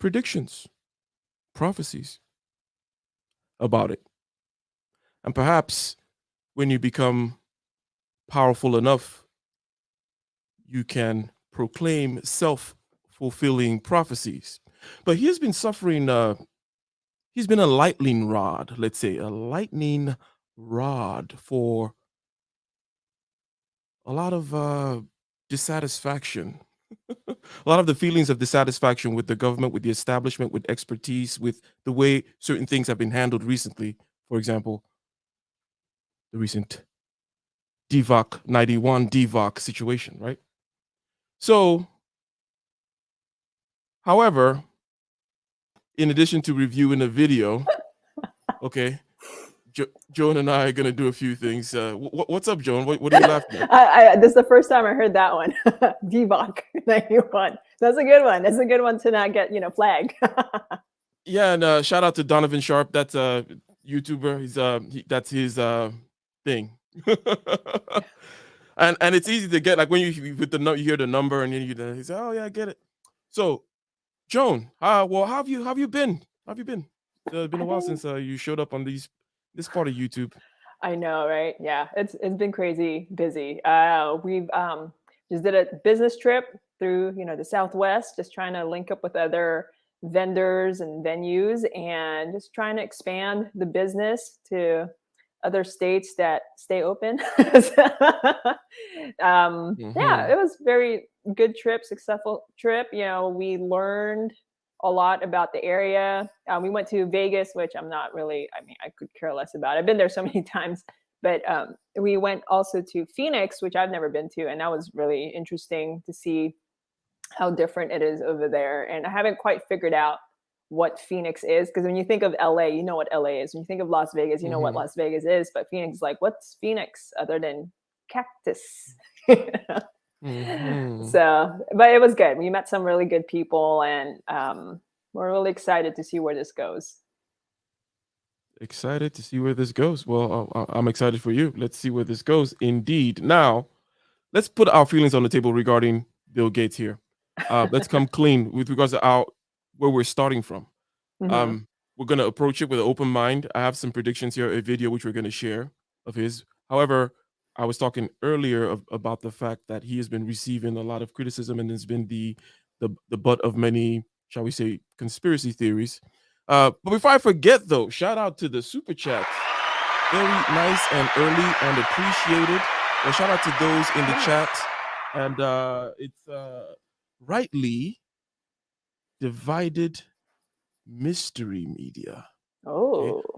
predictions, prophecies about it. And perhaps when you become powerful enough, you can proclaim self fulfilling prophecies. But he has been suffering, he's been a lightning rod, let's say, a lightning rod for a lot of dissatisfaction. A lot of the feelings of dissatisfaction with the government, with the establishment, with expertise, with the way certain things have been handled recently. For example, the recent DVOC 91 DVOC situation, right? So, however, in addition to reviewing a video, okay, Joan and I are gonna do a few things. What's up, Joan? What are you laughing at? This is the first time I heard that one. Divock 91. That's a good one. That's a good one to not get, flagged. Yeah, and shout out to Donovan Sharp. That's a YouTuber. That's his thing. and it's easy to get, like when you with you hear the number and then you say, oh yeah, I get it. So, Joan, well, how have you been? How have you been? It's been a while since you showed up on this part of YouTube. I know, right? Yeah, it's been crazy busy. We've just did a business trip through the Southwest, just trying to link up with other vendors and venues, and just trying to expand the business to other states that stay open. Yeah, it was very good trip, successful trip. We learned a lot about the area. We went to Vegas, which I'm not really, I could care less about. I've been there so many times, but we went also to Phoenix, which I've never been to. And that was really interesting to see how different it is over there. And I haven't quite figured out what Phoenix is, because when you think of LA, you know what LA is. When you think of Las Vegas, you know what Las Vegas is. But Phoenix is like, what's Phoenix other than cactus? So, but it was good. We met some really good people, and we're really excited to see where this goes. Excited to see where this goes. Well, I'm excited for you. Let's see where this goes. Indeed. Now, let's put our feelings on the table regarding Bill Gates here. Let's come clean with regards to where we're starting from. Mm-hmm. We're going to approach it with an open mind. I have some predictions here, a video which we're going to share of his. However, I was talking earlier about the fact that he has been receiving a lot of criticism and has been the butt of many, shall we say, conspiracy theories. But before I forget, though, shout out to the super chats. Very nice and early and appreciated. Well, shout out to those in the chat. And it's rightly divided mystery media. Oh. Okay.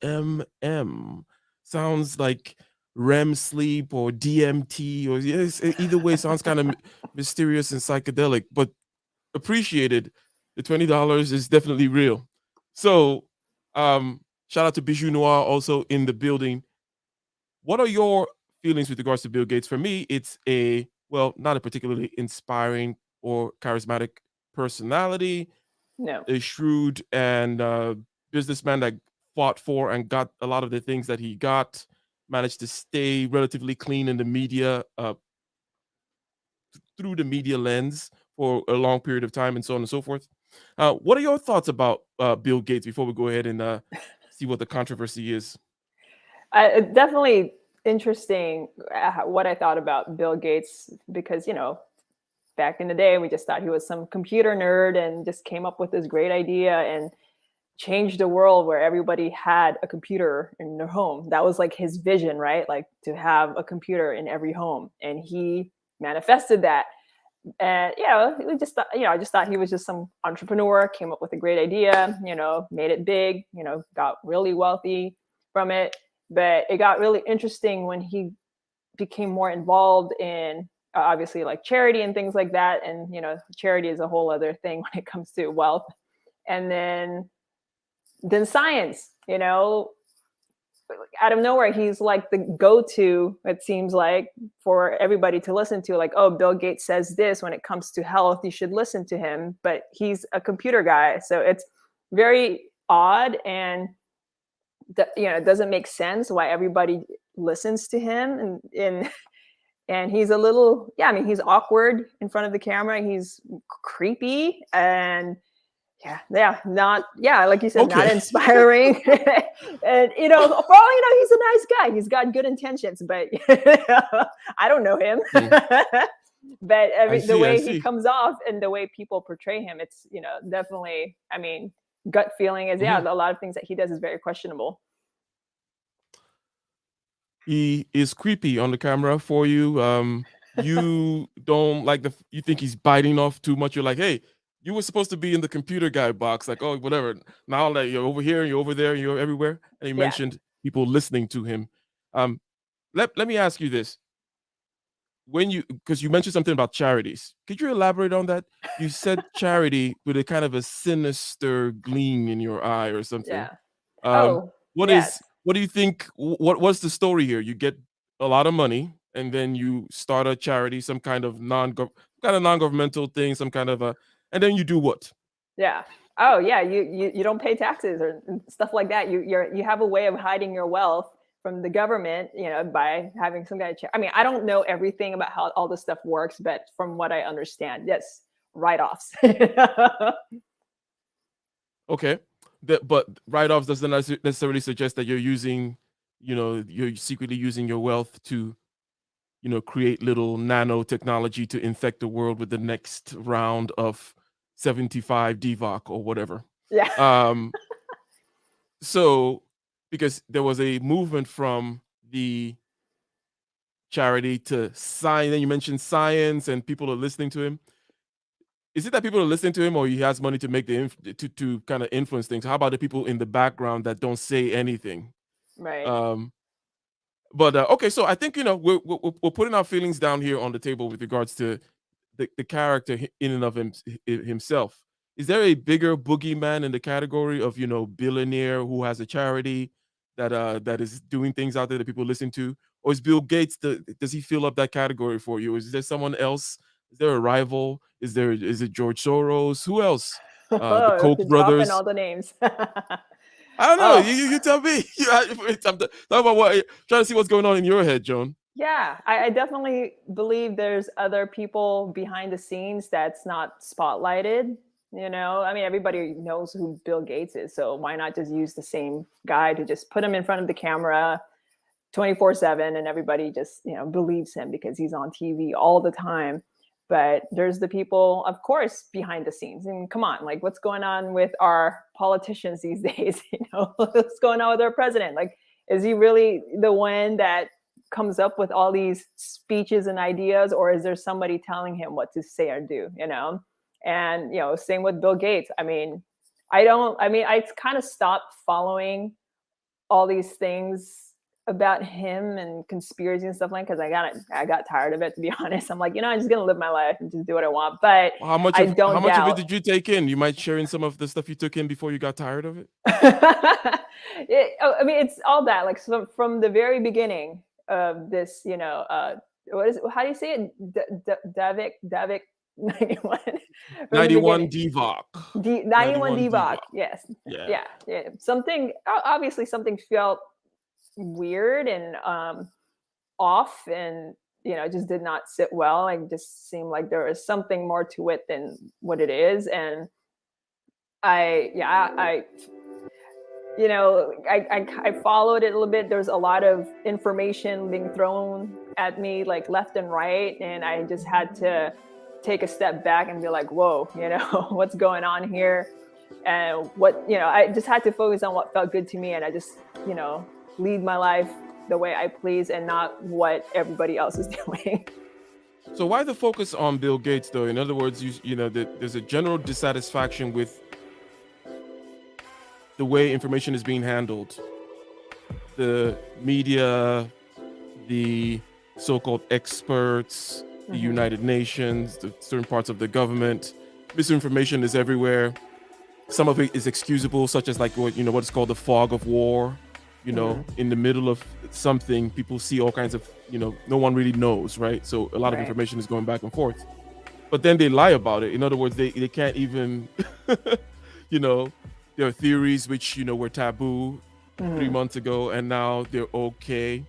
RDMM sounds like REM sleep or DMT, or yes, either way sounds kind of mysterious and psychedelic, but appreciated. The $20 is definitely real. So shout out to Bijou Noir also in the building. What are your feelings with regards to Bill Gates? For me, it's not a particularly inspiring or charismatic personality. No. A shrewd and businessman that fought for and got a lot of the things that he got, managed to stay relatively clean in the media, through the media lens for a long period of time, and so on and so forth. What are your thoughts about Bill Gates before we go ahead and see what the controversy is? Definitely interesting what I thought about Bill Gates, because, back in the day, we just thought he was some computer nerd and just came up with this great idea and changed the world where everybody had a computer in their home. That was like his vision, right? Like to have a computer in every home. And he manifested that. And, we just thought, I just thought he was just some entrepreneur, came up with a great idea, made it big, got really wealthy from it. But it got really interesting when he became more involved in obviously like charity and things like that. And, charity is a whole other thing when it comes to wealth. And then science, out of nowhere, he's like the go-to, it seems like, for everybody to listen to. Like, oh, Bill Gates says this when it comes to health, you should listen to him. But he's a computer guy. So it's very odd, and it doesn't make sense why everybody listens to him. And And he's a little, yeah, I mean, he's awkward in front of the camera. He's creepy and not, like you said, not Okay. inspiring. And, for all you know, he's a nice guy. He's got good intentions, but I don't know him. But I mean, the way he comes off and the way people portray him, it's, definitely, I mean, gut feeling is, a lot of things that he does is very questionable. He is creepy on the camera for you. You don't like you think he's biting off too much. You're like, hey, you were supposed to be in the computer guy box, like, oh, whatever. Now that you're over here, you're over there, you're everywhere. And you mentioned people listening to him. Let me ask you this. Because you mentioned something about charities, could you elaborate on that? You said charity with a kind of a sinister gleam in your eye or something. What do you think? What's the story here? You get a lot of money and then you start a charity, some kind of non-governmental thing, some kind of and then you do what? Yeah. Oh yeah. You don't pay taxes or stuff like that. You have a way of hiding your wealth from the government, by having some kind of I mean, I don't know everything about how all this stuff works, but from what I understand, yes, write-offs. Okay. But write-offs doesn't necessarily suggest that you're using, you're secretly using your wealth to, create little nanotechnology to infect the world with the next round of 75 DVOC or whatever. Yeah. So, because there was a movement from the charity to science, then you mentioned science and people are listening to him. Is it that people are listening to him or he has money to make to kind of influence things? How about the people in the background that don't say anything? Right. But okay, so I think we're putting our feelings down here on the table with regards to the character in and of himself. Is there a bigger boogeyman in the category of billionaire who has a charity that is doing things out there that people listen to, or is Bill Gates does he fill up that category for you? Is there someone else? Is there a rival? Is it George Soros? Who else? The Koch Dropping all brothers. the names. I don't know. You tell me. I'm talking about trying to see what's going on in your head, Joan. Yeah, I definitely believe there's other people behind the scenes that's not spotlighted. I mean, everybody knows who Bill Gates is, so why not just use the same guy to just put him in front of the camera 24/7 and everybody just, believes him because he's on TV all the time. But there's the people, of course, behind the scenes. And come on, like what's going on with our politicians these days? What's going on with our president? Like, is he really the one that comes up with all these speeches and ideas, or is there somebody telling him what to say or do? And same with Bill Gates. I mean, I kind of stopped following all these things about him and conspiracy and stuff like because I got tired of it, to be honest. I'm like, I'm just gonna live my life and just do what I want. But how much of it did you take in? You might share in some of the stuff you took in before you got tired of it. I mean, it's all that, like, so from the very beginning of this, what is it? How do you say it? Davik 91. 91 DVOC. 91 DVOC. Yes. Yeah. Obviously something felt weird and off, and it just did not sit well. Like, just seemed like there was something more to it than what it is. And I followed it a little bit. There's a lot of information being thrown at me, like left and right, and I just had to take a step back and be like, whoa, what's going on here? And I just had to focus on what felt good to me, and I just lead my life the way I please and not what everybody else is doing. So why the focus on Bill Gates, though? In other words, there's a general dissatisfaction with the way information is being handled. The media, the so-called experts, the United Nations, the certain parts of the government. Misinformation is everywhere. Some of it is excusable, such as like what is called the fog of war. In the middle of something, people see all kinds of, no one really knows, right? So a lot of information is going back and forth. But then they lie about it. In other words, they can't even, there are theories which, were taboo 3 months ago, and now they're okay.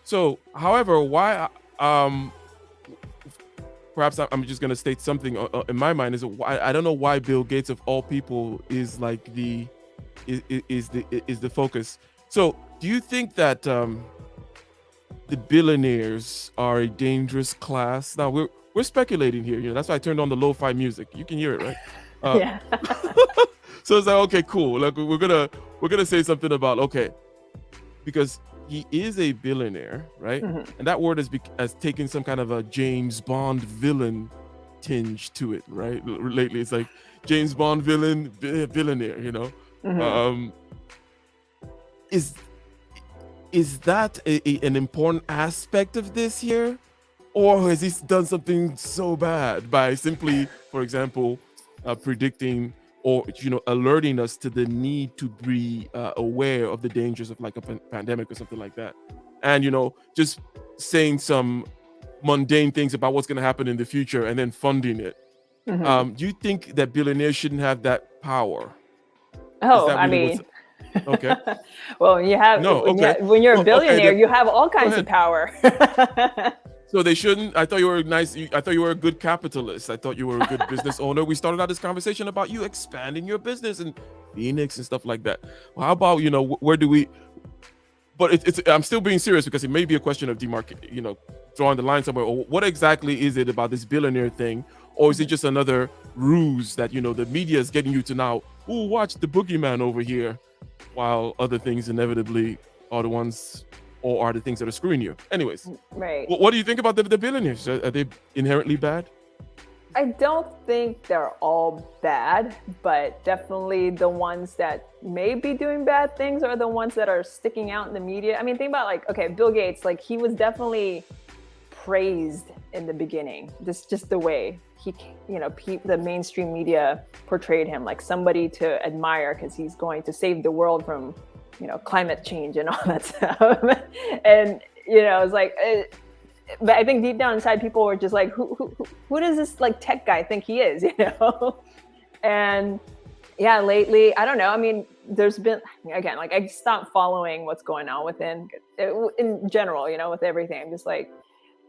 So, however, why Um, perhaps I'm just going to state something in my mind is why I don't know why Bill Gates of all people is like is the focus. So, do you think that the billionaires are a dangerous class? Now we're speculating here. That's why I turned on the lo-fi music. You can hear it, right? Uh, Yeah. so it's like, okay, cool. Like we're gonna say something about, okay, because he is a billionaire, right? Mhm. And that word has taken some kind of a James Bond villain tinge to it, right? Lately, it's like James Bond villain, billionaire. Mhm. Um, is is that an important aspect of this here, or has he done something so bad by simply, for example, predicting or alerting us to the need to be aware of the dangers of like a pandemic or something like that, and just saying some mundane things about what's going to happen in the future and then funding it? Mhm. Do you think that billionaires shouldn't have that power? Is Oh, that I really what's mean, okay? well, No, okay. when you're a Well, okay, billionaire, then you have all go kinds of ahead. power. So they shouldn't. I thought you were nice. I thought you were a good capitalist. I thought you were a good business owner. We started out this conversation about you expanding your business in Phoenix and stuff like that. Well, how about where do we? But it's. I'm still being serious because it may be a question of demarc. Drawing the line somewhere. Or what exactly is it about this billionaire thing, or is it Mhm. just another ruse that the media is getting you to now? Ooh, watch the boogeyman over here, while other things inevitably are the ones or are the things that are screwing you. Anyways. Right. What do you think about the billionaires? Are they inherently bad? I don't think they're all bad, but definitely the ones that may be doing bad things are the ones that are sticking out in the media. I mean, think about like, okay, Bill Gates, like he was definitely praised in the beginning. This just the way he, the mainstream media portrayed him like somebody to admire because he's going to save the world from, climate change and all that stuff. And it's like, but I think deep down inside, people were just like, who does this like tech guy think he is, And yeah, lately, I don't know. I mean, there's been again, like I stopped following what's going on within in general, with everything. I'm just like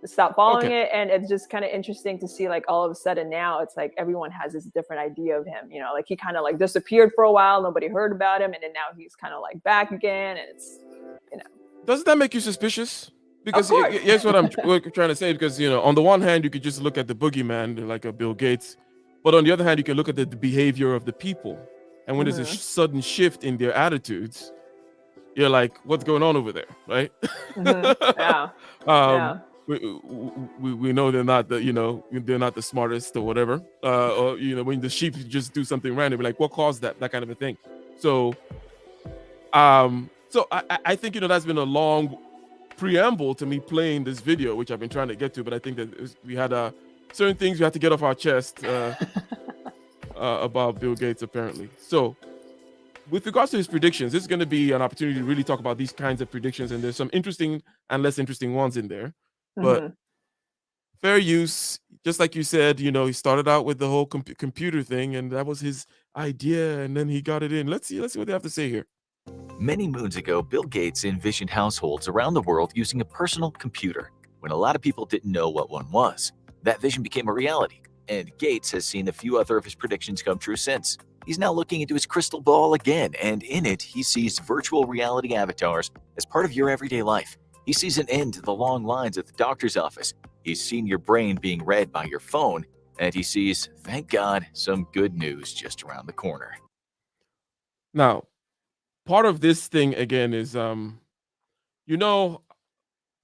stop following Okay. it, and it's just kind of interesting to see like all of a sudden now it's like everyone has this different idea of him. Like he kind of like disappeared for a while, nobody heard about him, and then now he's kind of like back again, and it's you know, Doesn't that make you suspicious? of Because course. here's what we're trying to say. Because on the one hand, you could just look at the boogeyman like a Bill Gates, but on the other hand, you can look at the behavior of the people. And when there's a Hmm. sudden shift in their attitudes, you're like, what's going on over there, right? Hmm. Yeah. um, Yeah. we know they're not they're not the smartest or whatever. Or when the sheep just do something random, like what caused that kind of a thing. So I think that's been a long preamble to me playing this video, which I've been trying to get to, but I think that we had certain things we had to get off our chest about Bill Gates apparently. So with regards to his predictions, this is going to be an opportunity to really talk about these kinds of predictions, and there's some interesting and less interesting ones in there. But Hmm. fair use, just like you said, he started out with the whole computer thing, and that was his idea, and then he got it in. Let's see what they have to say here. Many moons ago, Bill Gates envisioned households around the world using a personal computer when a lot of people didn't know what one was. That vision became a reality, and Gates has seen a few other of his predictions come true since. He's now looking into his crystal ball again, and in it, he sees virtual reality avatars as part of your everyday life. He sees an end to the long lines at the doctor's office. He's seen your brain being read by your phone, and he sees, thank God, some good news just around the corner. Now, part of this thing again is you know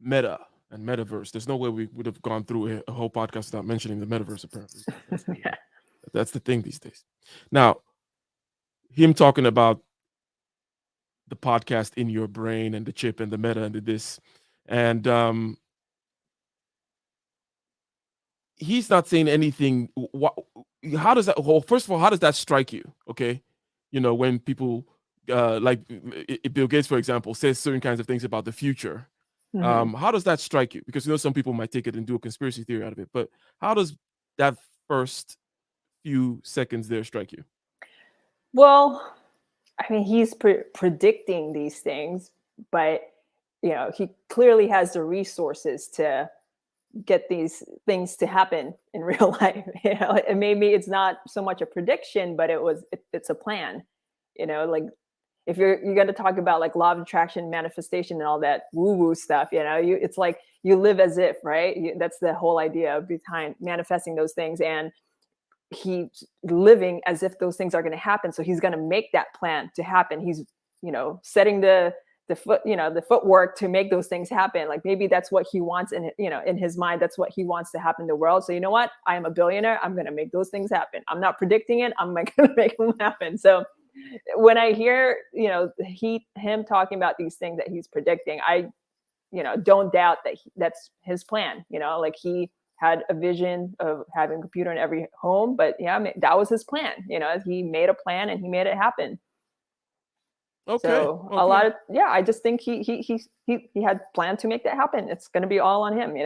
meta and metaverse. There's no way we would have gone through a whole podcast without mentioning the metaverse. Apparently, Yeah. that's the thing these days. Now, him talking about the podcast in your brain and the chip and the meta and the this, and he's not saying anything. What? How does that? Well, first of all, how does that strike you? Okay, when people like Bill Gates, for example, says certain kinds of things about the future. Hmm. How does that strike you? Because some people might take it and do a conspiracy theory out of it, but how does that first few seconds there strike you? Well, I mean, he's predicting these things, but he clearly has the resources to get these things to happen in real life. And maybe it's not so much a prediction, but it's a plan. Like if you're going to talk about like law of attraction, manifestation, and all that woo woo stuff, it's like you live as if, right? That's the whole idea behind manifesting those things, and he's living as if those things are going to happen. So he's going to make that plan to happen. He's setting the footwork to make those things happen. Like maybe that's what he wants in his mind. That's what he wants to happen in the world. So you know what? I am a billionaire. I'm going to make those things happen. I'm not predicting it. I'm going to make them happen. So when I hear him talking about these things that he's predicting, I don't doubt that that's his plan. Like he had a vision of having a computer in every home, but that was his plan. He made a plan and he made it happen. Okay. So a lot of I just think he had planned to make that happen. It's going to be all on him.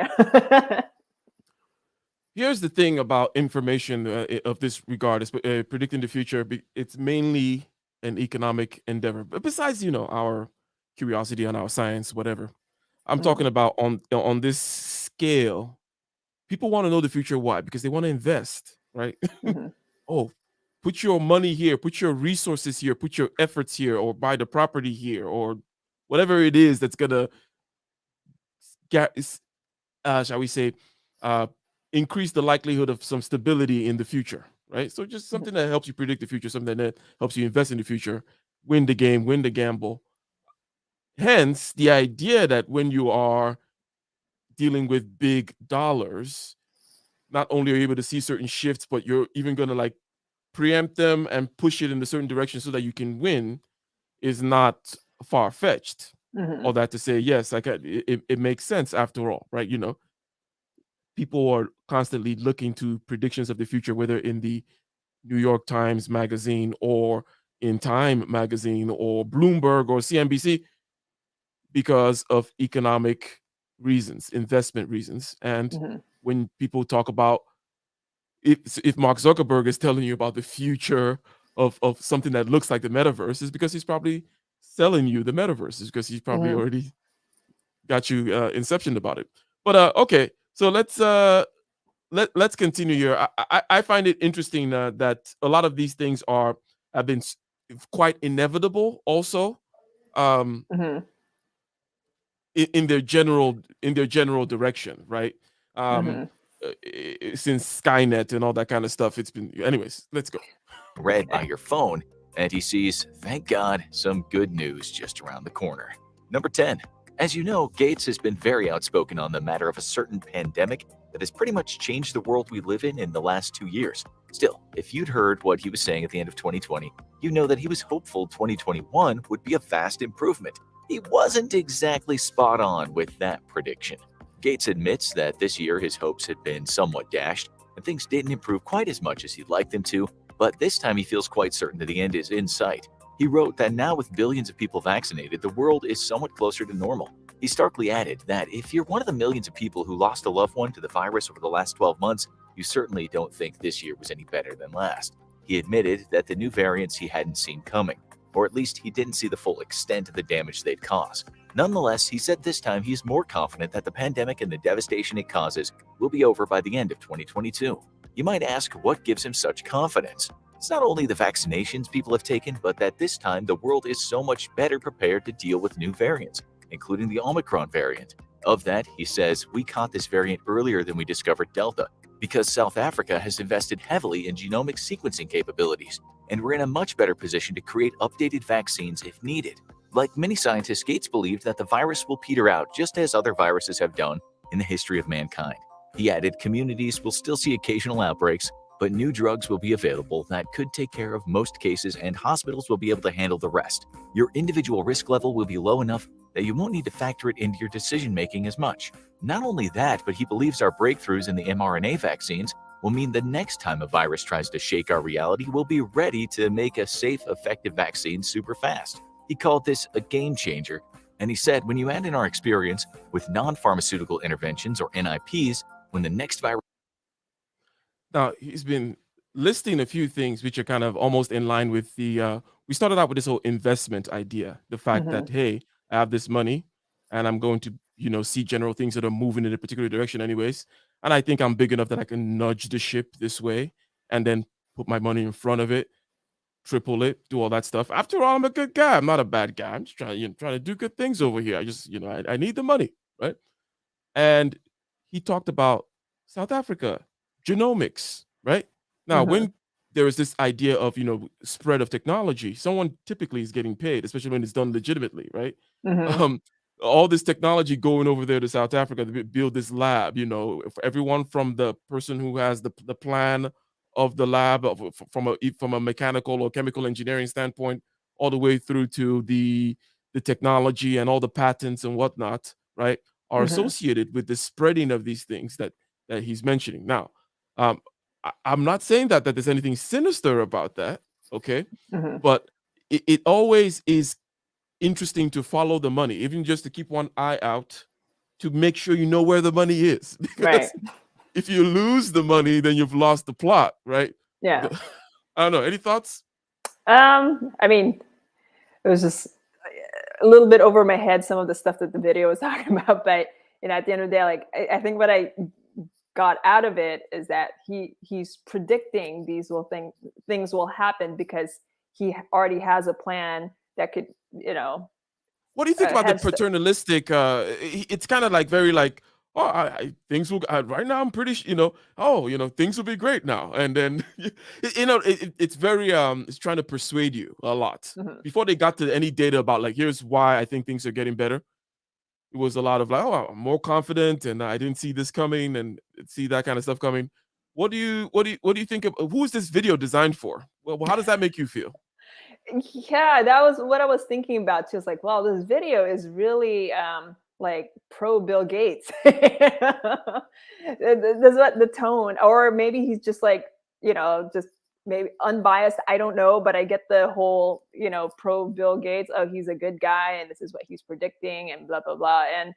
Here's the thing about information of this regard is predicting the future. It's mainly an economic endeavor, but besides our curiosity on our science, whatever. I'm talking about on this scale. People want to know the future. Why? Because they want to invest, right? Oh, put your money here, put your resources here, put your efforts here, or buy the property here, or whatever it is that's gonna, shall we say, increase the likelihood of some stability in the future, right? So just something that helps you predict the future, something that helps you invest in the future, win the game, win the gamble. Hence, the idea that when you are dealing with big dollars, not only are you able to see certain shifts, but you're even going to like preempt them and push it in a certain direction so that you can win is not far-fetched. All that to say, yes, it makes sense after all, right? People are constantly looking to predictions of the future, whether in the New York Times magazine or in Time magazine or Bloomberg or CNBC because of economic reasons, investment reasons. And when people talk about if Mark Zuckerberg is telling you about the future of something that looks like the metaverse, is because he's probably selling you the metaverse. Is because he's probably already got you inception about it. But okay, so let's continue here. I find it interesting that a lot of these things have been quite inevitable also. In their general direction, right? Since Skynet and all that kind of stuff, it's been. Anyways, let's go. Read by your phone, and he sees, thank God, some good news just around the corner. Number 10. As you know, Gates has been very outspoken on the matter of a certain pandemic that has pretty much changed the world we live in the last 2 years. Still, if you'd heard what he was saying at the end of 2020, you know that he was hopeful 2021 would be a vast improvement. He wasn't exactly spot on with that prediction. Gates admits that this year his hopes had been somewhat dashed, and things didn't improve quite as much as he'd like them to, but this time he feels quite certain that the end is in sight. He wrote that now with billions of people vaccinated, the world is somewhat closer to normal. He starkly added that if you're one of the millions of people who lost a loved one to the virus over the last 12 months, you certainly don't think this year was any better than last. He admitted that the new variants he hadn't seen coming, or at least he didn't see the full extent of the damage they'd cause. Nonetheless, he said this time he's more confident that the pandemic and the devastation it causes will be over by the end of 2022. You might ask what gives him such confidence. It's not only the vaccinations people have taken, but that this time the world is so much better prepared to deal with new variants, including the Omicron variant. Of that, he says, we caught this variant earlier than we discovered Delta, because South Africa has invested heavily in genomic sequencing capabilities, and we're in a much better position to create updated vaccines if needed. Like many scientists, Gates believed that the virus will peter out just as other viruses have done in the history of mankind. He added communities will still see occasional outbreaks, but new drugs will be available that could take care of most cases, and hospitals will be able to handle the rest. Your individual risk level will be low enough that you won't need to factor it into your decision-making as much. Not only that, but he believes our breakthroughs in the mRNA vaccines will mean the next time a virus tries to shake our reality, we'll be ready to make a safe, effective vaccine super fast. He called this a game changer, and he said when you add in our experience with non-pharmaceutical interventions or NIPs, when the next virus... Now, he's been listing a few things which are kind of almost in line with the, we started out with this whole investment idea, the fact that, hey, I have this money and I'm going to see general things that are moving in a particular direction, anyways. And I think I'm big enough that I can nudge the ship this way, and then put my money in front of it, triple it, do all that stuff. After all, I'm a good guy. I'm not a bad guy. I'm just trying to do good things over here. I just, I need the money, right? And he talked about South Africa, genomics, right? Now, Mhm. when there is this idea of, spread of technology, someone typically is getting paid, especially when it's done legitimately, right? Mhm. Um, all this technology going over there to South Africa to build this lab, for everyone from the person who has the plan of the lab from a mechanical or chemical engineering standpoint, all the way through to the technology and all the patents and whatnot, right? Are Mhm. associated with the spreading of these things that he's mentioning. Now, um, I'm not saying that there's anything sinister about that, okay? Mhm. But it always is interesting to follow the money, even just to keep one eye out to make sure you know where the money is. Right. Because if you lose the money, then you've lost the plot, right? Yeah. The- I don't know. Any thoughts? I mean, it was just a little bit over my head some of the stuff that the video was talking about, but at the end of the day, like I think what I got out of it is that he's predicting things will happen because he already has a plan that could What do you think about the has paternalistic? It's kind of like very like, oh, things will right now. I'm pretty, oh, things will be great now, and then it's very it's trying to persuade you a lot. Mhm. Before they got to any data about like, here's why I think things are getting better. It was a lot of like, oh, I'm more confident, and I didn't see this coming, and see that kind of stuff coming. What do you think of who is this video designed for? Well, how does that make you feel? Yeah, that was what I was thinking about too. It's like, wow, this video is really like pro Bill Gates. That's what the tone, or maybe he's just like, just maybe unbiased. I don't know, but I get the whole, pro Bill Gates. Oh, he's a good guy, and this is what he's predicting, and blah blah blah. And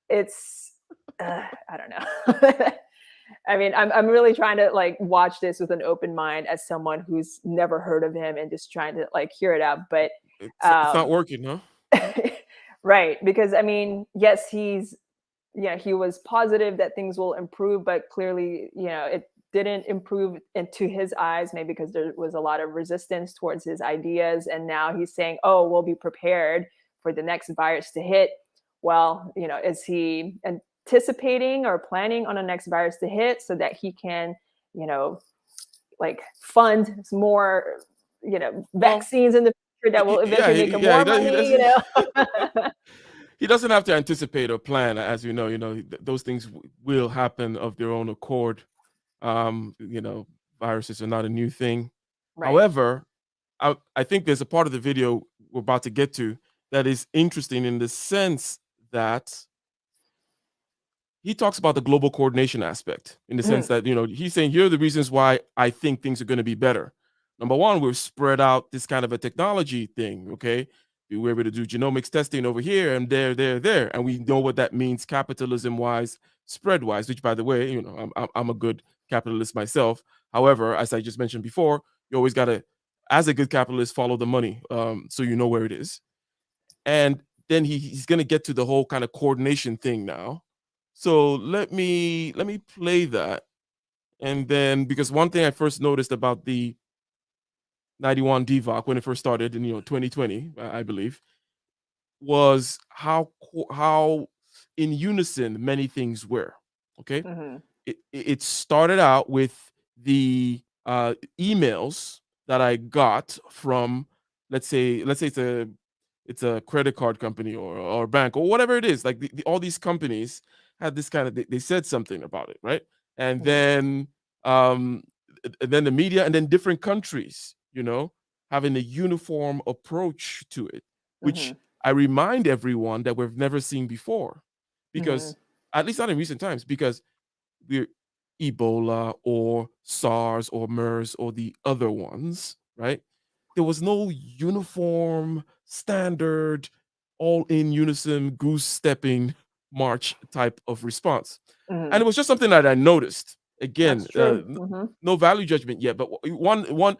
it's, I don't know. I mean, I'm really trying to like watch this with an open mind as someone who's never heard of him and just trying to like hear it out. But It's not um working, huh? right, because I mean, yes, he was positive that things will improve, but clearly, it didn't improve into his eyes, maybe because there was a lot of resistance towards his ideas. And now he's saying, oh, we'll be prepared for the next virus to hit. Well, is he anticipating or planning on a next virus to hit so that he can, you know, like fund some more, Well, vaccines in the future that will yeah, eventually make him yeah, more money, he doesn't have to anticipate or plan, as you know. Those things will happen of their own accord. Viruses are not a new thing. Right. However, I think there's a part of the video we're about to get to that is interesting in the sense that he talks about the global coordination aspect in the sense Mhm. that he's saying here are the reasons why I think things are going to be better. Number one, we've spread out this kind of a technology thing. Okay, we were able to do genomics testing over here and there, and we know what that means capitalism wise, spread wise. Which, by the way, I'm a good capitalist myself. However, as I just mentioned before, you always got to, as a good capitalist, follow the money, so you know where it is. And then he's going to get to the whole kind of coordination thing now. So let me play that, and then because one thing I first noticed about the 91 DVOC when it first started in 2020, I believe, was how in unison many things were. Okay, Mhm. it started out with the emails that I got from, let's say it's a credit card company or bank or whatever it is. Like all these companies had this kind of they said something about it, right? And Mhm. um, then the media, and then different countries, having a uniform approach to it, which Mhm. I remind everyone that we've never seen before, Mhm. because at least not in recent times, because we're Ebola or SARS or MERS or the other ones, right? There was no uniform, standard, all in unison, goose stepping march type of response. And Mhm. it was just something that I noticed. Again, That's true. Mhm. no value judgment yet, but one,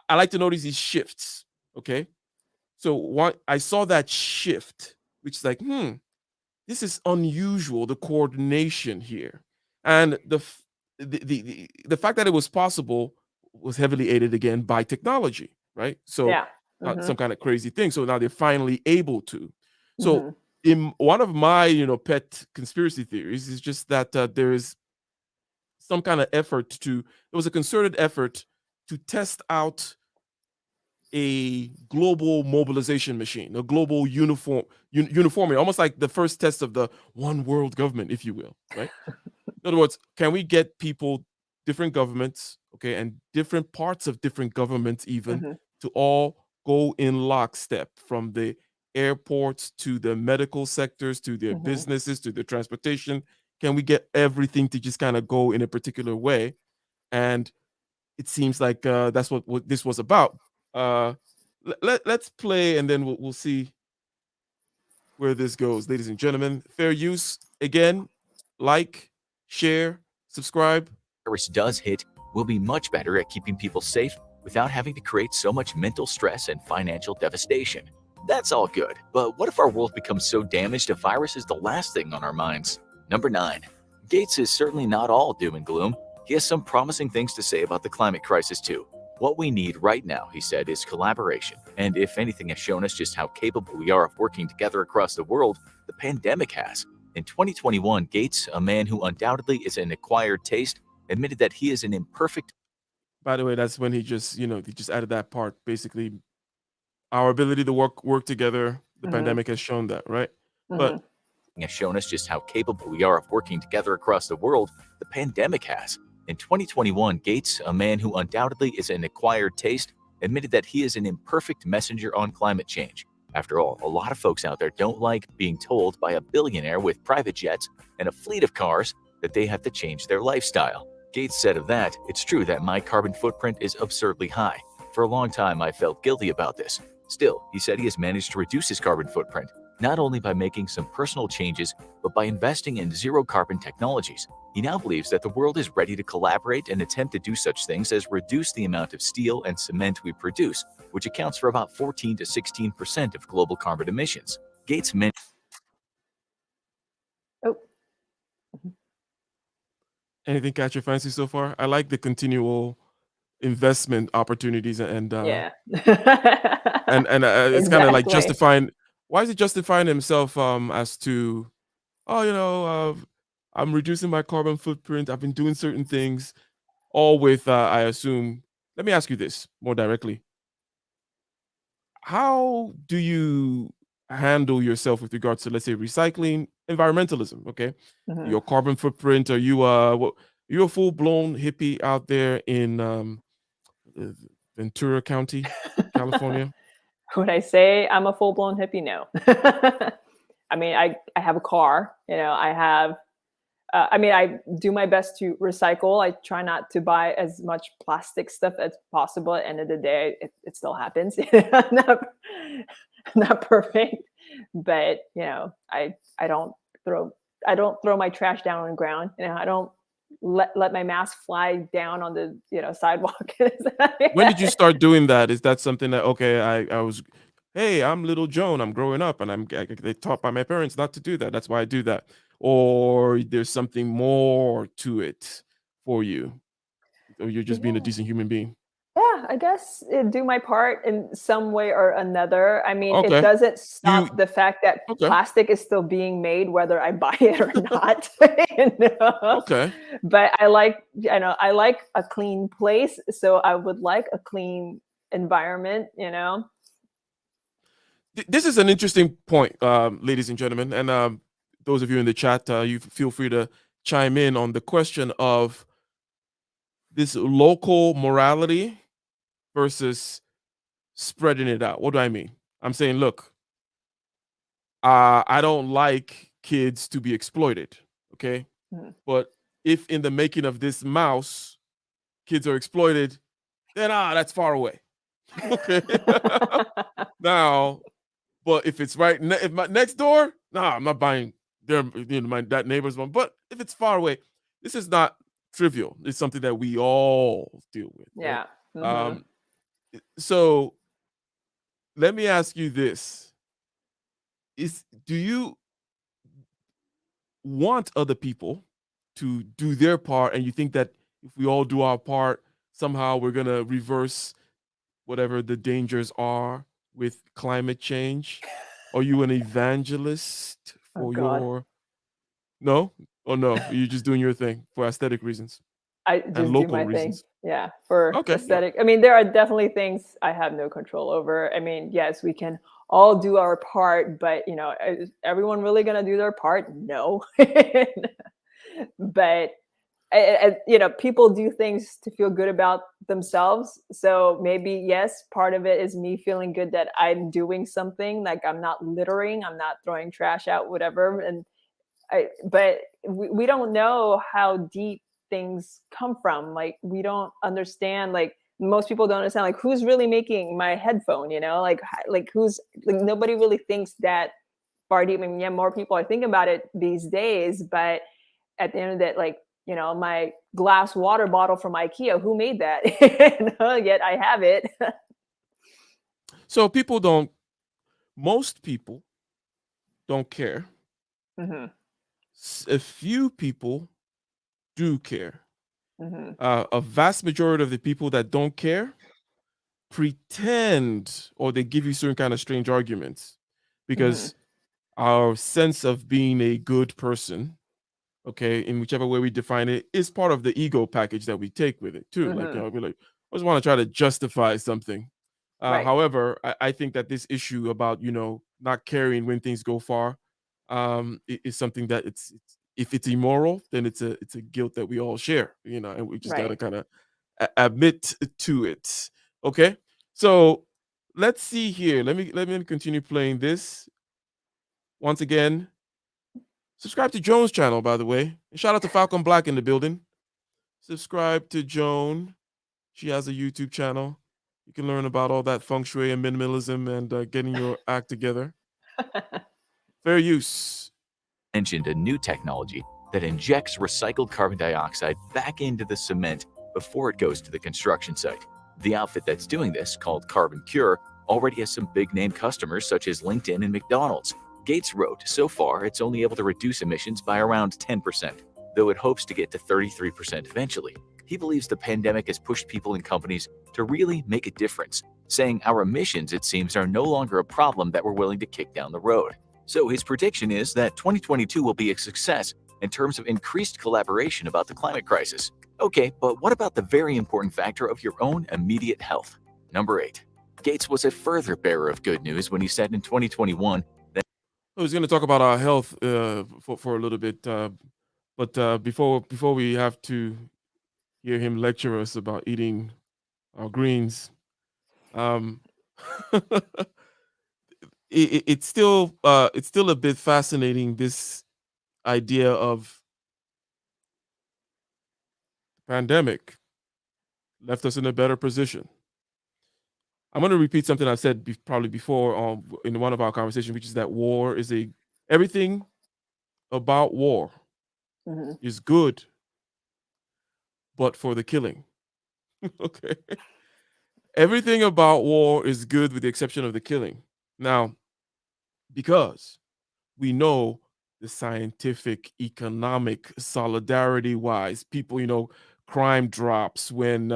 I like to notice these shifts. Okay. So one, I saw that shift, which is like, this is unusual, the coordination here. And the fact that it was possible was heavily aided again by technology, right? So Yeah. Hmm. some kind of crazy thing. So now they're finally able to. So Hmm. in one of my pet conspiracy theories is just that there is some kind of effort to there was a concerted effort to test out a global mobilization machine, a global uniformity, almost like the first test of the one world government, if you will, right? In other words, can we get people, different governments, okay, and different parts of different governments even, Hmm. to all go in lockstep from the airports to the medical sectors to their Hmm. businesses to their transportation? Can we get everything to just kind of go in a particular way? And it seems like that's what this was about. Uh, let's play and then we'll see where this goes, ladies and gentlemen. Fair use. Again, like, share, subscribe. Virus does hit, we'll be much better at keeping people safe without having to create so much mental stress and financial devastation. That's all good, but what if our world becomes so damaged a virus is the last thing on our minds? Number 9. Gates is certainly not all doom and gloom. He has some promising things to say about the climate crisis too. What we need right now, he said, is collaboration. And if anything has shown us just how capable we are of working together across the world, the pandemic has. In 2021, Gates, a man who undoubtedly is an acquired taste, admitted that he is an imperfect. By the way, that's when he just, he just added that part. Basically, our ability to work together. The Hmm. pandemic has shown that, right? Hmm. But Has shown us just how capable we are of working together across the world, the pandemic has. In 2021, Gates, a man who undoubtedly is an acquired taste, admitted that he is an imperfect messenger on climate change. After all, a lot of folks out there don't like being told by a billionaire with private jets and a fleet of cars that they have to change their lifestyle. Gates said of that, "It's true that my carbon footprint is absurdly high. For a long time, I felt guilty about this. Still, he said he has managed to reduce his carbon footprint, not only by making some personal changes, but by investing in zero carbon technologies. He now believes that the world is ready to collaborate and attempt to do such things as reduce the amount of steel and cement we produce, which accounts for about 14 to 16% of global carbon emissions." Gates mentioned Oh. anything catch your fancy so far? I like the continual investment opportunities Yeah. it's kind of like Exactly. justifying. Why is he justifying himself as to, oh, I'm reducing my carbon footprint. I've been doing certain things, all with, I assume. Let me ask you this more directly. How do you handle yourself with regards to, let's say, recycling, environmentalism? Okay, Hmm. your carbon footprint. Are you you a full blown hippie out there in uh, Ventura County, California? Would I say I'm a full blown hippie? No. I mean, I have a car. I have. I mean, I do my best to recycle. I try not to buy as much plastic stuff as possible. At the end of the day, it still happens. not, not perfect, but I don't throw I don't throw my trash down on the ground. I don't let my mask fly down on the sidewalk. When did you start doing that? Is that something that, okay, I was, hey, I'm little Joan, I'm growing up, and they taught by my parents not to do that. That's why I do that. Or there's something more to it for you, or you're just being a Yeah. decent human being. Yeah, I guess do my part in some way or another. I mean, it Okay, doesn't you stop the fact that okay, plastic is still being made, whether I buy it or not. you know? okay. But I like a clean place, so I would like a clean environment. This is an interesting point, ladies and gentlemen, and those of you in the chat, you feel free to chime in on the question of this local morality versus spreading it out. What do I mean? I'm saying, look, I don't like kids to be exploited, okay? Mhm. But if in the making of this mouse, kids are exploited, then that's far away, okay? Now, but if it's if my next door, nah, I'm not buying their, that neighbor's one. But if it's far away, this is not trivial. It's something that we all deal with, right? Yeah. Hmm. Um, so let me ask you this: Is do you want other people to do their part, and you think that if we all do our part, somehow we're gonna reverse whatever the dangers are with climate change? Are you an evangelist Oh for God. your no? Oh no, you're just doing your thing for aesthetic reasons I and just do local my thing. reasons. Yeah, for Okay. aesthetic. I mean, there are definitely things I have no control over. I mean, yes, we can all do our part, but is everyone really going to do their part? No. But people do things to feel good about themselves. So maybe yes, part of it is me feeling good that I'm doing something, like I'm not littering, I'm not throwing trash out, whatever. But we don't know how deep things come from. Like we don't understand. Like most people don't understand. Like who's really making my headphone? Like who's like nobody really thinks that far deep. I mean, yeah, more people are thinking about it these days. But at the end of that, like my glass water bottle from IKEA, who made that? Yet I have it. So most people don't care. Hmm. A few people do care. Hmm. A vast majority of the people that don't care pretend, or they give you certain kind of strange arguments, Hmm. because our sense of being a good person, okay, in whichever way we define it, is part of the ego package that we take with it too. Like, Hmm. we're like, I just want to try to justify something. Right. However, I think that this issue about not caring when things go far, is something that it's if it's immoral, then it's a guilt that we all share, and we just got to Right. kind of admit to it. Okay, so let's see here. Let me continue playing this once again. Subscribe to Joan's channel, by the way. And shout out to Falcon Black in the building. Subscribe to Joan. She has a YouTube channel. You can learn about all that feng shui and minimalism and getting your act together. Fair use. Mentioned a new technology that injects recycled carbon dioxide back into the cement before it goes to the construction site. The outfit that's doing this, called Carbon Cure, already has some big name customers such as LinkedIn and McDonald's. Gates wrote, so far it's only able to reduce emissions by around 10%, though it hopes to get to 33% eventually. He believes the pandemic has pushed people and companies to really make a difference, saying our emissions, it seems, are no longer a problem that we're willing to kick down the road. So his prediction is that 2022 will be a success in terms of increased collaboration about the climate crisis. Okay, but what about the very important factor of your own immediate health? Number 8. Gates was a further bearer of good news when he said in 2021 that I was going to talk about our health for a little bit, but before we have to hear him lecture us about eating our greens, um, it's still a bit fascinating, this idea of pandemic left us in a better position. I'm going to repeat something I said probably before in one of our conversations, which is that everything about war Hmm. is good, but for the killing. Okay. Everything about war is good with the exception of the killing. Now, because we know the scientific, economic, solidarity wise, people, crime drops when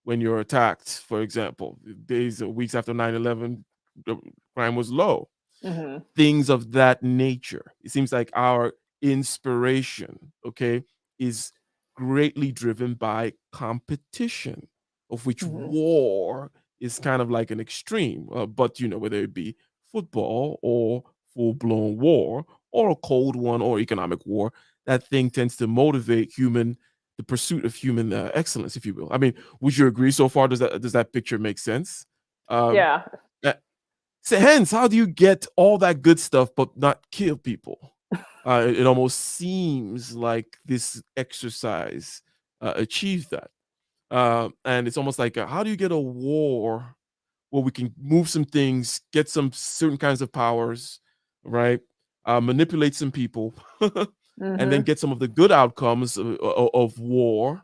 you're attacked, for example. Days or weeks after 9/11, the crime was low. Hmm. Things of that nature. It seems like our inspiration, okay, is greatly driven by competition, of which Hmm. war is kind of like an extreme. But whether it be football or full blown war or a cold one or economic war, that thing tends to motivate the pursuit of human excellence, if you will. I mean, would you agree so far? Does that picture make sense? Um, Yeah. so hence, how do you get all that good stuff but not kill people? It almost seems like this exercise achieves that. And it's almost like, how do you get a war where we can move some things, get some certain kinds of powers, right? Manipulate some people, and then Hmm. get some of the good outcomes of war.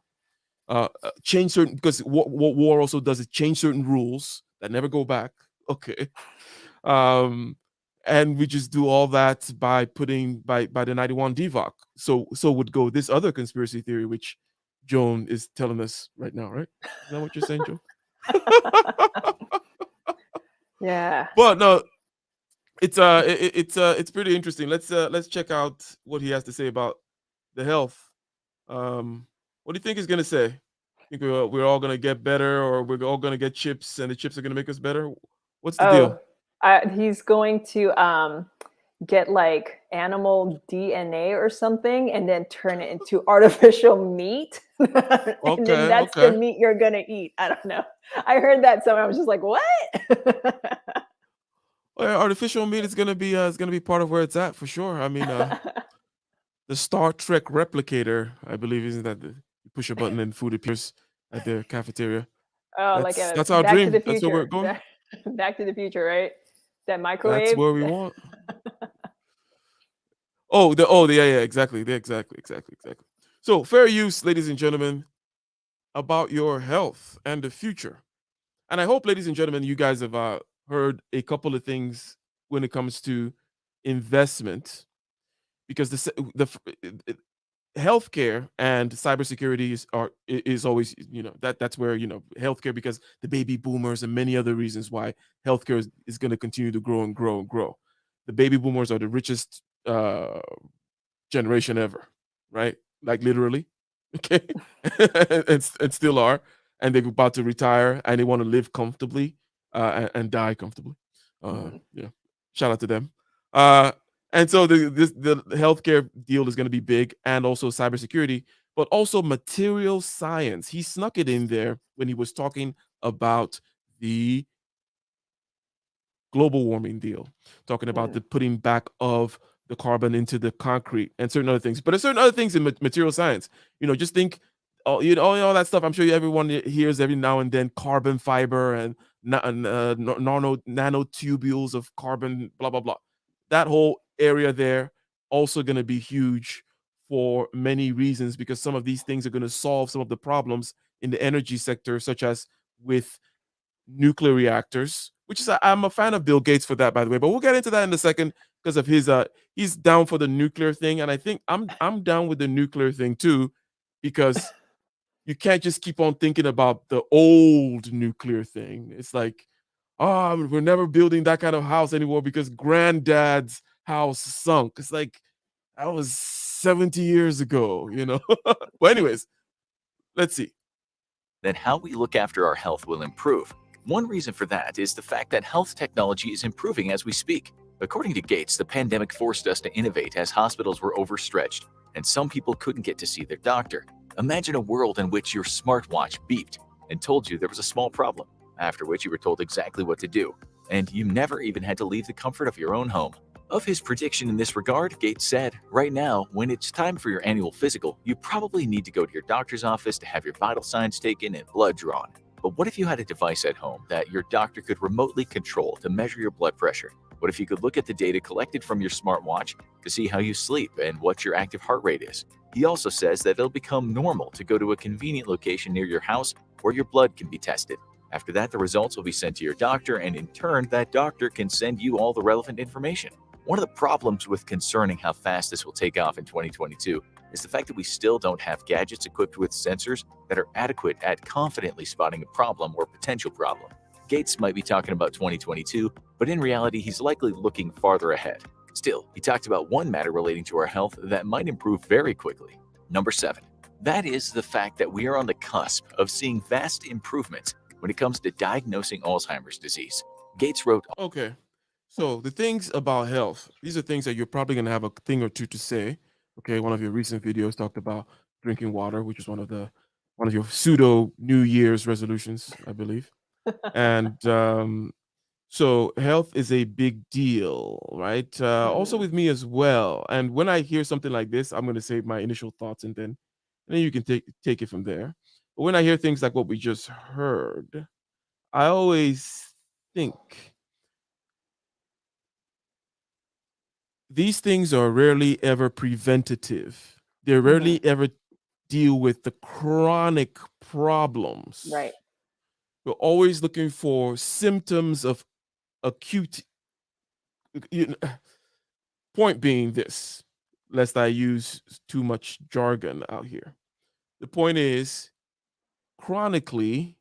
Change certain, because what war also does is change certain rules that never go back. Okay. um and we just do all that by putting by the 91 DVOC. So would go this other conspiracy theory, which Joan is telling us right now, right? Is that what you're saying, Joan? Yeah. But no, it's pretty interesting. Let's check out what he has to say about the health. What do you think he's gonna say? Think we're all gonna get better, or we're all gonna get chips, and the chips are gonna make us better? What's the Oh, deal? he's going to get like animal DNA or something and then turn it into artificial meat. And then Okay, that's the okay. meat you're going to eat. I don't know. I heard that somewhere. I was just like, what? Well, artificial meat is gonna be part of where it's at for sure. I mean, the Star Trek replicator, I believe, isn't that you push a button and food appears at the cafeteria? Oh, like a That's our Back to the dream. That's where we're Future. going. Back to the Future, right? That That's microwave. where we want. Yeah, yeah, exactly, exactly. So fair use, ladies and gentlemen, about your health and the future. And I hope, ladies and gentlemen, you guys have heard a couple of things when it comes to investment, because healthcare and cybersecurity is always, that's where, healthcare, because the baby boomers and many other reasons why healthcare is going to continue to grow and grow and grow. The baby boomers are the richest generation ever, right? Like literally, okay, and still are, and they're about to retire and they want to live comfortably and die comfortably. Yeah, shout out to them. Uh, and so the healthcare deal is going to be big, and also cybersecurity, but also material science. He snuck it in there when he was talking about the global warming deal, talking about the putting back of the carbon into the concrete and certain other things. But there's certain other things in material science. Just think, all that stuff. I'm sure everyone hears every now and then carbon fiber and nanotubules of carbon, blah blah blah. That whole area there also going to be huge for many reasons, because some of these things are going to solve some of the problems in the energy sector, such as with nuclear reactors, which is I'm a fan of Bill Gates for that, by the way. But we'll get into that in a second, because of his he's down for the nuclear thing, and I think I'm down with the nuclear thing too, because you can't just keep on thinking about the old nuclear thing. It's like, oh, we're never building that kind of house anymore because granddad's house sunk. It's like that was 70 years ago. But anyways, let's see. Then how we look after our health will improve. One reason for that is the fact that health technology is improving as we speak. According to Gates, the pandemic forced us to innovate as hospitals were overstretched, and some people couldn't get to see their doctor. Imagine a world in which your smartwatch beeped and told you there was a small problem, after which you were told exactly what to do, and you never even had to leave the comfort of your own home. Of his prediction in this regard, Gates said, right now, when it's time for your annual physical, you probably need to go to your doctor's office to have your vital signs taken and blood drawn. But what if you had a device at home that your doctor could remotely control to measure your blood pressure? What if you could look at the data collected from your smartwatch to see how you sleep and what your active heart rate is? He also says that it'll become normal to go to a convenient location near your house where your blood can be tested. After that, the results will be sent to your doctor, and in turn, that doctor can send you all the relevant information. One of the problems with concerning how fast this will take off in 2022 is the fact that we still don't have gadgets equipped with sensors that are adequate at confidently spotting a problem or potential problem. Gates might be talking about 2022, but in reality, he's likely looking farther ahead. Still, he talked about one matter relating to our health that might improve very quickly. Number 7. That is the fact that we are on the cusp of seeing vast improvements when it comes to diagnosing Alzheimer's disease. Gates wrote, Okay. So the things about health, these are things that you're probably going to have a thing or two to say. Okay, one of your recent videos talked about drinking water, which is one of your pseudo New Year's resolutions, I believe. And so health is a big deal, right? Also with me as well. And when I hear something like this, I'm going to say my initial thoughts, and then you can take it from there. But when I hear things like what we just heard, I always think these things are rarely ever preventative. They rarely ever deal with the chronic problems. Right. We're always looking for symptoms of acute you, point being this, lest I use too much jargon out here. The point is chronically,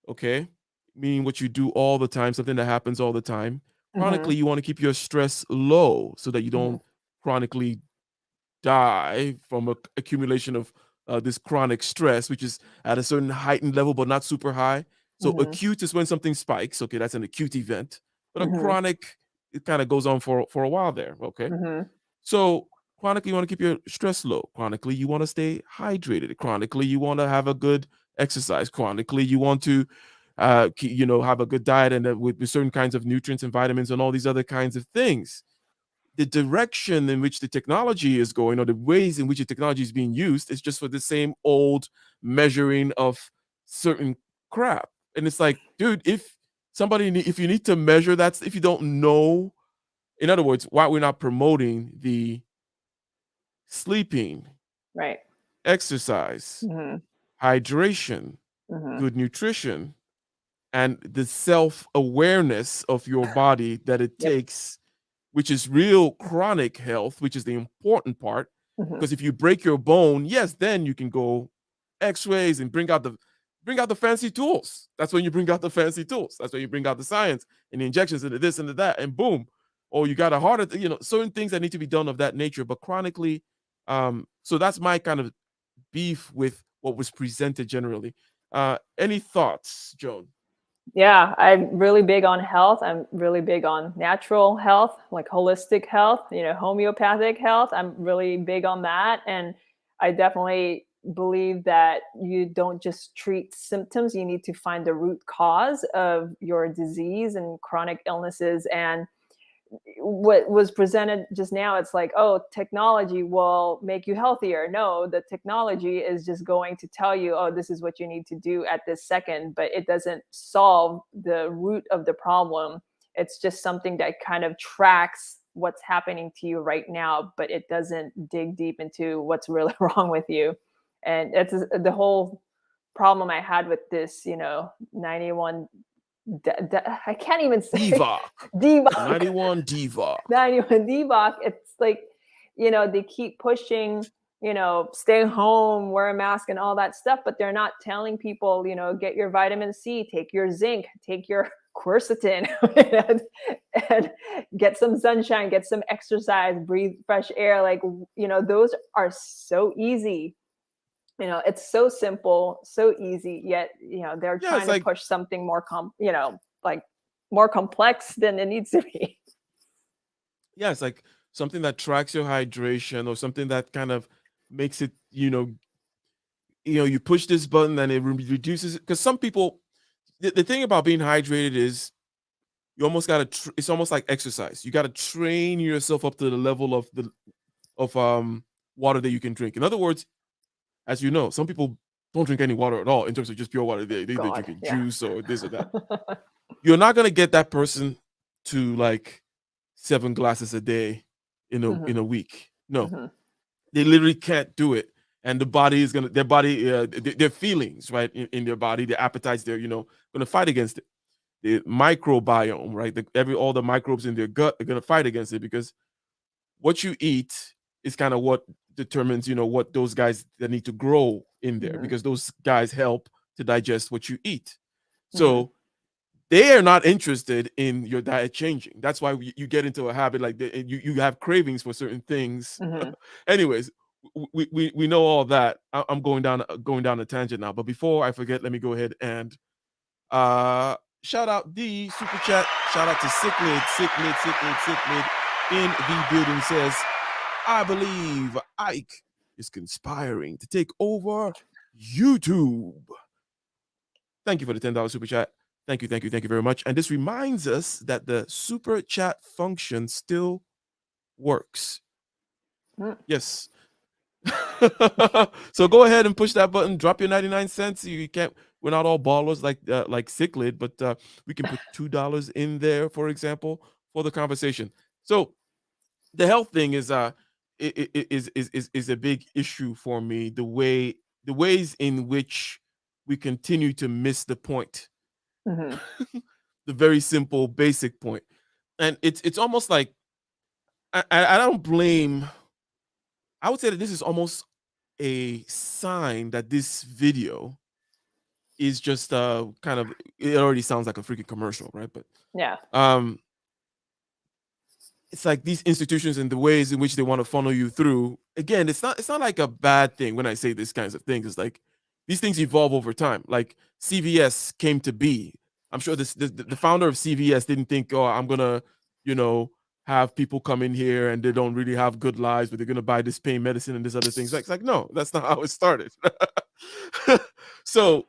okay, meaning what you do all the time, something that happens all the time. Mm-hmm. Chronically, you want to keep your stress low so that you Mm-hmm. don't chronically die from accumulation of this chronic stress, which is at a certain heightened level, but not super high. So Mm-hmm. acute is when something spikes. Okay, that's an acute event. But a Mm-hmm. chronic, it kind of goes on for a while there. Okay, Mm-hmm. so chronically, you want to keep your stress low. Chronically, you want to stay hydrated. Chronically, you want to have a good exercise. Chronically, you want to, have a good diet and with certain kinds of nutrients and vitamins and all these other kinds of things. The direction in which the technology is going, or the ways in which the technology is being used, is just for the same old measuring of certain crap. And it's like, dude, if you need to measure that, if you don't know, in other words, why we're not promoting the sleeping, Right. exercise, Mm-hmm. hydration, Mm-hmm. good nutrition, and the self awareness of your body that it Yep. takes, which is real chronic health, which is the important part. Mm-hmm. Because if you break your bone, yes, then you can go X-rays and bring out the fancy tools. That's when you bring out the fancy tools. That's when you bring out the science and the injections and the this and the that, and boom. Or you got a heart attack, certain things that need to be done of that nature. But chronically, so that's my kind of beef with what was presented generally. Any thoughts, Joan? Yeah, I'm really big on health. I'm really big on natural health, like holistic health, homeopathic health. I'm really big on that. And I definitely believe that you don't just treat symptoms, you need to find the root cause of your disease and chronic illnesses. And what was presented just now, it's like, oh, technology will make you healthier. No, the technology is just going to tell you, oh, this is what you need to do at this second, but it doesn't solve the root of the problem. It's just something that kind of tracks what's happening to you right now, but it doesn't dig deep into what's really wrong with you. And it's the whole problem I had with this 91 I can't even say Divock. debunk. 91 Divock. 91 debunk. It's like, they keep pushing, stay home, wear a mask, and all that stuff, but they're not telling people, get your vitamin C, take your zinc, take your quercetin, and get some sunshine, get some exercise, breathe fresh air. Like, those are so easy. It's so simple, so easy, yet, they're Yeah, it's trying to like, push something more like more complex than it needs to be. yeah, it's like something that tracks your hydration, or something that kind of makes it, you push this button and it reduces it. Because some people, the thing about being hydrated is you almost got to, it's almost like exercise. You got to train yourself up to the level of water that you can drink. In other words, as you know, some people don't drink any water at all in terms of just pure water. They're God, drinking yeah. juice or this or that. You're not going to get that person to like 7 glasses a day in a week. No, Mm-hmm. they literally can't do it. And the body is their body, their feelings, right, in their body, their appetites, they're gonna fight against it. The microbiome, right, all the microbes in their gut are gonna fight against it, because what you eat is kind of what determines, what those guys that need to grow in there, Mm-hmm. because those guys help to digest what you eat. Mm-hmm. So they are not interested in your diet changing. That's why you get into a habit like that. You have cravings for certain things. Mm-hmm. Anyways, we know all that. I'm going down a tangent now. But before I forget, let me go ahead and shout out the super chat. Shout out to Sickmid in the building. Says, I believe Ike is conspiring to take over YouTube. Thank you for the $10 super chat. Thank you very much. And this reminds us that the super chat function still works. Mm. Yes. So go ahead and push that button. Drop your 99 cents. You can't. We're not all ballers like Cichlid, but we can put $2 in there, for example, for the conversation. So the health thing is is a big issue for me. The ways in which we continue to miss the point. Mm-hmm. The very simple, basic point. and it's almost like I don't blame. I would say that this is almost a sign that this video is just kind of, it already sounds like a freaking commercial, right? But Yeah. um it's like these institutions and the ways in which they want to funnel you through. Again, it's not like a bad thing when I say these kinds of things. It's like these things evolve over time. Like CVS came to be. I'm sure the founder of CVS didn't think, oh, I'm gonna, you know, have people come in here and they don't really have good lives, but they're gonna buy this pain medicine and this other things. Like, it's like, no, that's not how it started. So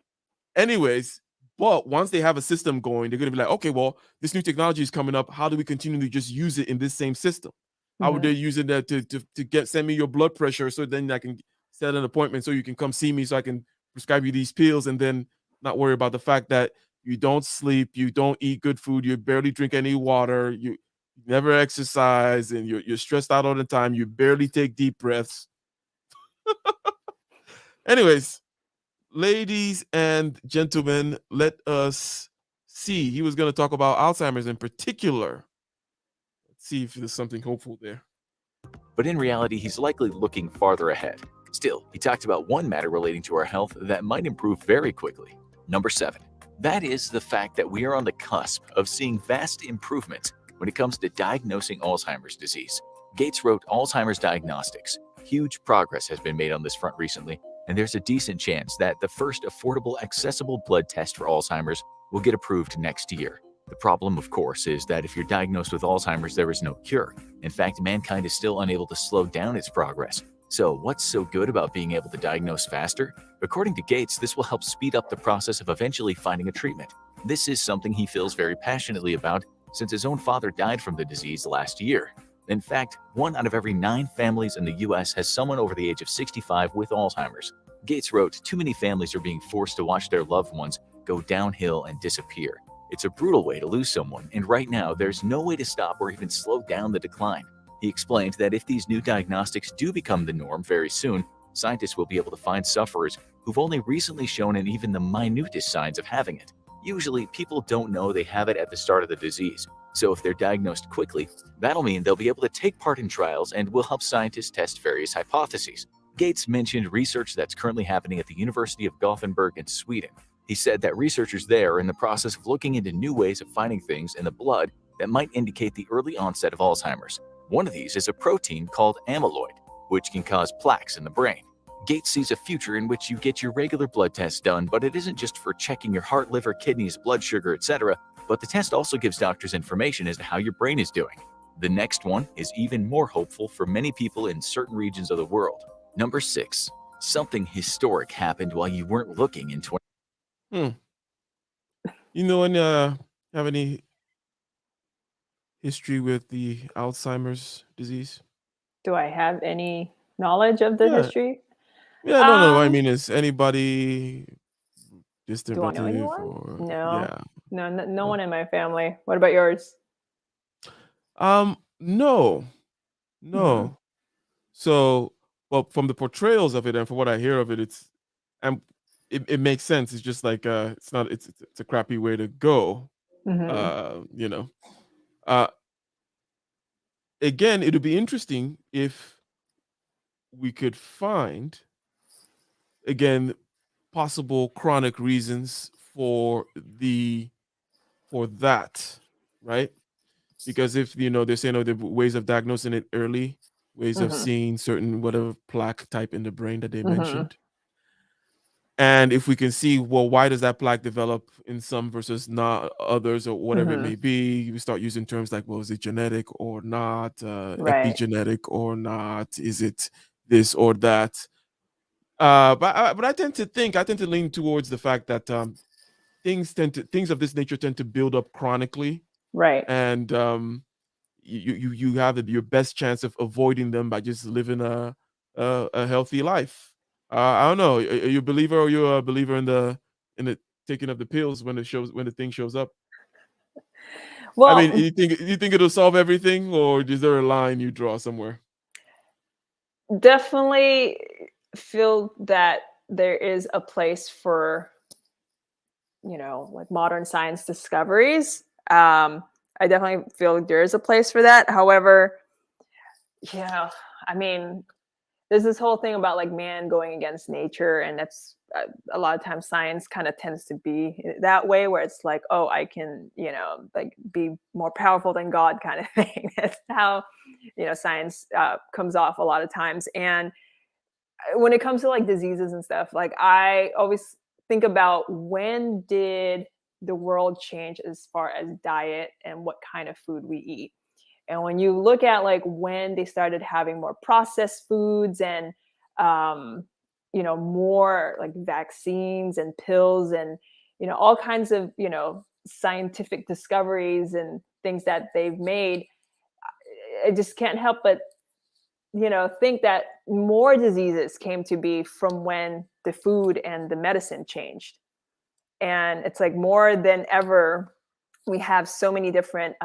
anyways, but once they have a system going, they're gonna be like, okay, well, this new technology is coming up. How do we continue to just use it in this same system? How would they use it to get send me your blood pressure so then I can set an appointment so you can come see me so I can prescribe you these pills and then not worry about the fact that you don't sleep, you don't eat good food, you barely drink any water, you never exercise, and you're stressed out all the time, you barely take deep breaths. Anyways, ladies and gentlemen, let us see. He was going to talk about Alzheimer's in particular. Let's see if there's something hopeful there. But in reality, he's likely looking farther ahead. Still, he talked about one matter relating to our health that might improve very quickly. Number 7. That is the fact that we are on the cusp of seeing vast improvements when it comes to diagnosing Alzheimer's disease. Gates wrote Alzheimer's Diagnostics. Huge progress has been made on this front recently, and there's a decent chance that the first affordable, accessible blood test for Alzheimer's will get approved next year. The problem, of course, is that if you're diagnosed with Alzheimer's, there is no cure. In fact, mankind is still unable to slow down its progress. So what's so good about being able to diagnose faster? According to Gates, this will help speed up the process of eventually finding a treatment. This is something he feels very passionately about since his own father died from the disease last year. In fact, 1 out of every 9 families in the US has someone over the age of 65 with Alzheimer's. Gates wrote, too many families are being forced to watch their loved ones go downhill and disappear. It's a brutal way to lose someone, and right now there's no way to stop or even slow down the decline. He explained that if these new diagnostics do become the norm very soon, scientists will be able to find sufferers who've only recently shown even the minutest signs of having it. Usually, people don't know they have it at the start of the disease, so if they're diagnosed quickly, that'll mean they'll be able to take part in trials and will help scientists test various hypotheses. Gates mentioned research that's currently happening at the University of Gothenburg in Sweden. He said that researchers there are in the process of looking into new ways of finding things in the blood that might indicate the early onset of Alzheimer's. One of these is a protein called amyloid, which can cause plaques in the brain. Gates sees a future in which you get your regular blood test done, but it isn't just for checking your heart, liver, kidneys, blood sugar, etc., but the test also gives doctors information as to how your brain is doing. The next one is even more hopeful for many people in certain regions of the world. Number 6. Something historic happened while you weren't looking in 20. You know, and have any history with the Alzheimer's disease? Do I have any knowledge of the Yeah. history? Yeah, no. I Um, mean, is anybody distant do I know relative anyone? or No. yeah? No one in my family. What about yours? No, Mhm. no. So, well, from the portrayals of it and from what I hear of it, um, it makes sense. It's just like it's not. It's a crappy way to go. Mhm. You know. Uh, Again, it'll be interesting if we could find again possible chronic reasons for that, right? Because if they're saying the ways of diagnosing it early, ways of Mhm. seeing certain whatever plaque type in the brain that they Mhm. mentioned, and if we can see, well, why does that plaque develop in some versus not others or whatever it Mhm. may be, we start using terms like, well, is it genetic or not, Right. epigenetic or not, is it this or that? But I tend to lean towards the fact that things of this nature tend to build up chronically, Right. and you have your best chance of avoiding them by just living a healthy life. I don't know. Are you a believer or you a believer in the taking of the pills when the thing shows up? I mean, Well, you think it'll solve everything, or is there a line you draw somewhere? definitely feel that there is a place for, like modern science discoveries. I definitely feel there is a place for that. However, I mean, there's this whole thing about like man going against nature, and that's a lot of times science kind of tends to be that way, where it's like, oh, I can, like be more powerful than God kind of thing. That's how science comes off a lot of times. And when it comes to like diseases and stuff, like I always think about, when did the world change as far as diet and what kind of food we eat? And when you look at like when they started having more processed foods and more like vaccines and pills and all kinds of scientific discoveries and things that they've made, I just can't help but think that more diseases came to be from when the food and the medicine changed. And it's like more than ever, we have so many different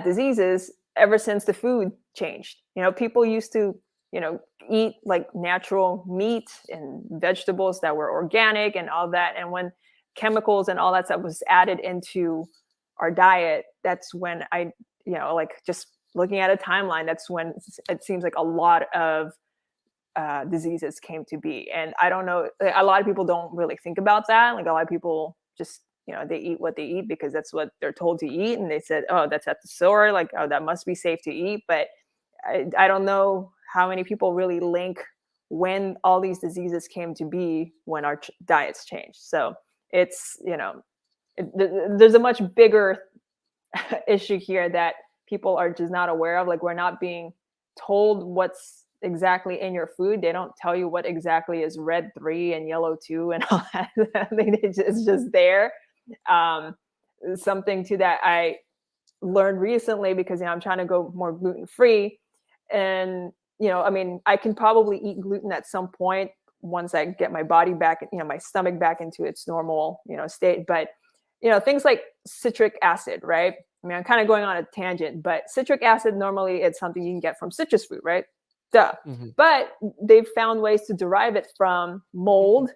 diseases ever since the food changed. People used to eat like natural meat and vegetables that were organic and all that, and when chemicals and all that stuff was added into our diet, that's when I like just looking at a timeline, that's when it seems like a lot of diseases came to be. And I don't know, a lot of people don't really think about that. Like a lot of people just they eat what they eat because that's what they're told to eat, and they said, oh, that's at the store, like, oh, that must be safe to eat. But I don't know how many people really link when all these diseases came to be, when our diets changed. So it's there's a much bigger issue here that people are just not aware of. Like, we're not being told what's exactly in your food. They don't tell you what exactly is red 3 and yellow 2 and all that. It's just there. Something to that I learned recently, because I'm trying to go more gluten free, and I mean, I can probably eat gluten at some point once I get my body back, my stomach back into its normal state. But things like citric acid, right? I mean, I'm kind of going on a tangent, but citric acid, normally it's something you can get from citrus fruit, right? Duh. Mm-hmm. But they've found ways to derive it from mold.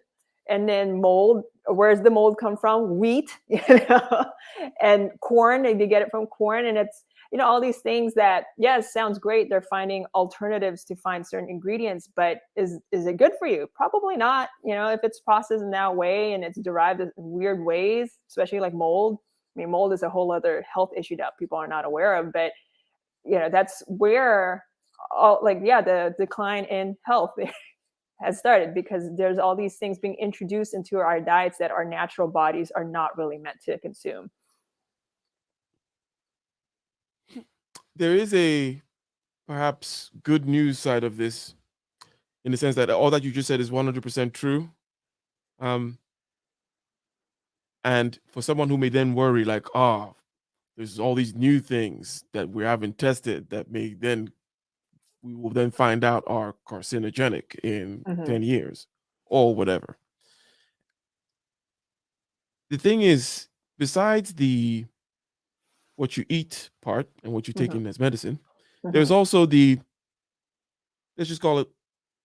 And then mold, where's the mold come from? Wheat, and corn. They get it from corn. And it's, all these things that, yes, sounds great. They're finding alternatives to find certain ingredients, but is it good for you? Probably not. If it's processed in that way and it's derived in weird ways, especially like mold. I mean, mold is a whole other health issue that people are not aware of, but that's where the decline in health has started, because there's all these things being introduced into our diets that our natural bodies are not really meant to consume. There is a perhaps good news side of this, in the sense that all that you just said is 100% true. And for someone who may then worry, like, oh, there's all these new things that we haven't tested that we will then find out are carcinogenic in 10 years or whatever. The thing is, besides the what you eat part and what you take in as medicine, there's also the, let's just call it,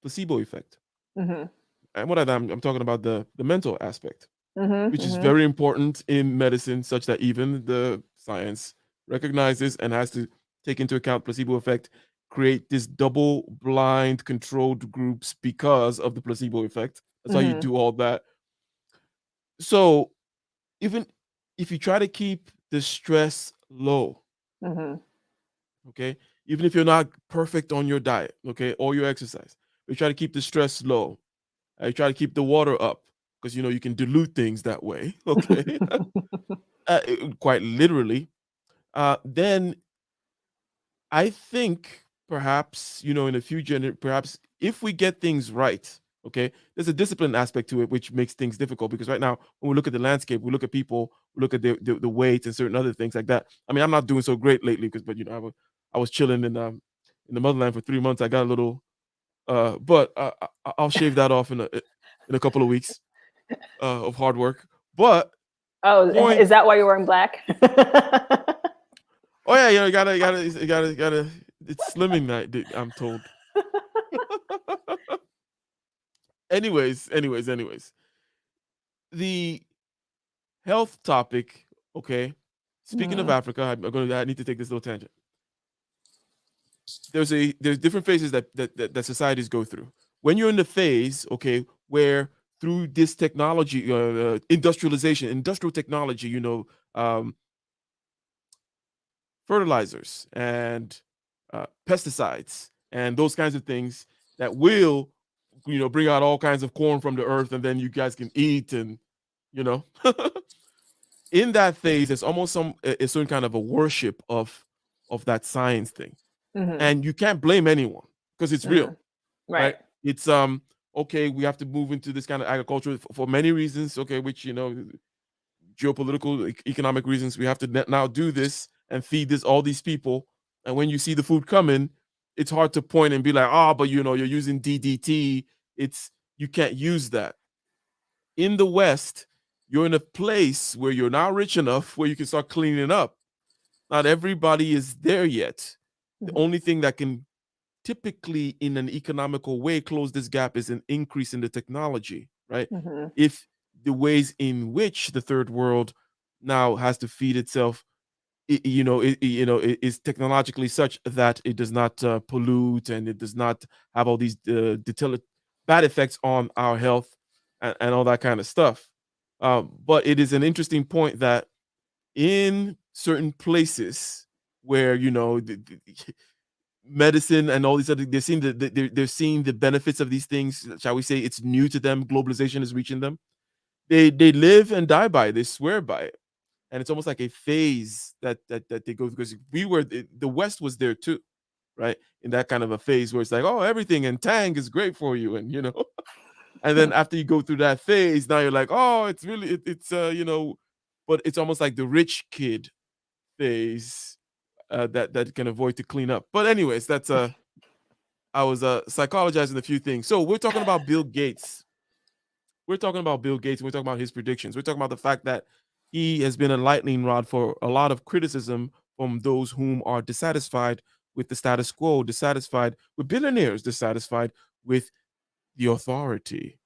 placebo effect. And what I'm talking about, the mental aspect, which is very important in medicine, such that even the science recognizes and has to take into account placebo effect, create this double blind controlled groups because of the placebo effect. That's why you do all that. So even if you try to keep the stress low, okay, even if you're not perfect on your diet, okay, or your exercise, you try to keep the stress low. You try to keep the water up, because you can dilute things that way, okay? Quite literally. Then I think perhaps in a few perhaps if we get things right, okay, there's a discipline aspect to it which makes things difficult, because right now when we look at the landscape, we look at people, we look at the weights and certain other things like that. I mean, I'm not doing so great lately, but I was chilling in the motherland for 3 months. I got a little, but I'll shave that off in a couple of weeks of hard work. But is that why you're wearing black? Oh yeah, you gotta. It's slimming night, I'm told. anyways. The health topic, okay, Speaking of Africa, I need to take this little tangent. There's different phases that societies go through. When you're in the phase, okay, where through this technology, industrialization, industrial technology, fertilizers and pesticides and those kinds of things that will, bring out all kinds of corn from the earth, and then you guys can eat, and you know, in that phase, there's almost a certain kind of a worship of that science thing, and you can't blame anyone because it's real, right? It's okay. We have to move into this kind of agriculture for many reasons, okay, which geopolitical, economic reasons. We have to now do this and feed all these people. And when you see the food coming, it's hard to point and be like, but you're using DDT. You can't use that. In the West, you're in a place where you're now rich enough where you can start cleaning up. Not everybody is there yet. The only thing that can typically, in an economical way, close this gap is an increase in the technology, right? If the ways in which the third world now has to feed itself, it is technologically such that it does not pollute, and it does not have all these bad effects on our health and all that kind of stuff. But it is an interesting point that in certain places where medicine and all these other, they're seeing the benefits of these things. Shall we say it's new to them? Globalization is reaching them. They live and die by it. They swear by it, and it's almost like a phase that they go through, because the West was there too, right? In that kind of a phase where it's like, oh, everything and Tang is great for you, and and then after you go through that phase, now you're like, oh, it's really but it's almost like the rich kid phase that can avoid to clean up. But anyways, that's I was psychologizing a few things. So we're talking about Bill Gates. We're talking about Bill Gates. We're talking about his predictions. We're talking about the fact that he has been a lightning rod for a lot of criticism from those whom are dissatisfied with the status quo, dissatisfied with billionaires, dissatisfied with the authority,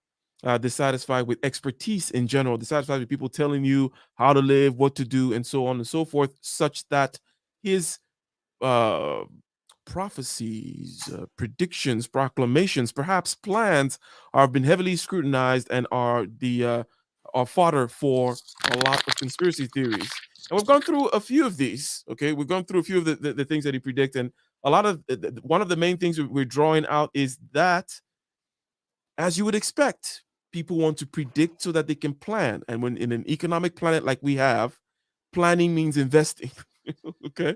dissatisfied with expertise in general, dissatisfied with people telling you how to live, what to do, and so on and so forth, such that his prophecies, predictions, proclamations, perhaps plans have been heavily scrutinized and are fodder for a lot of conspiracy theories. And we've gone through a few of these. Okay, we've gone through a few of the things that he predicted, and a lot of one of the main things we're drawing out is that, as you would expect, people want to predict so that they can plan. And when in an economic planet like we have, planning means investing. Okay.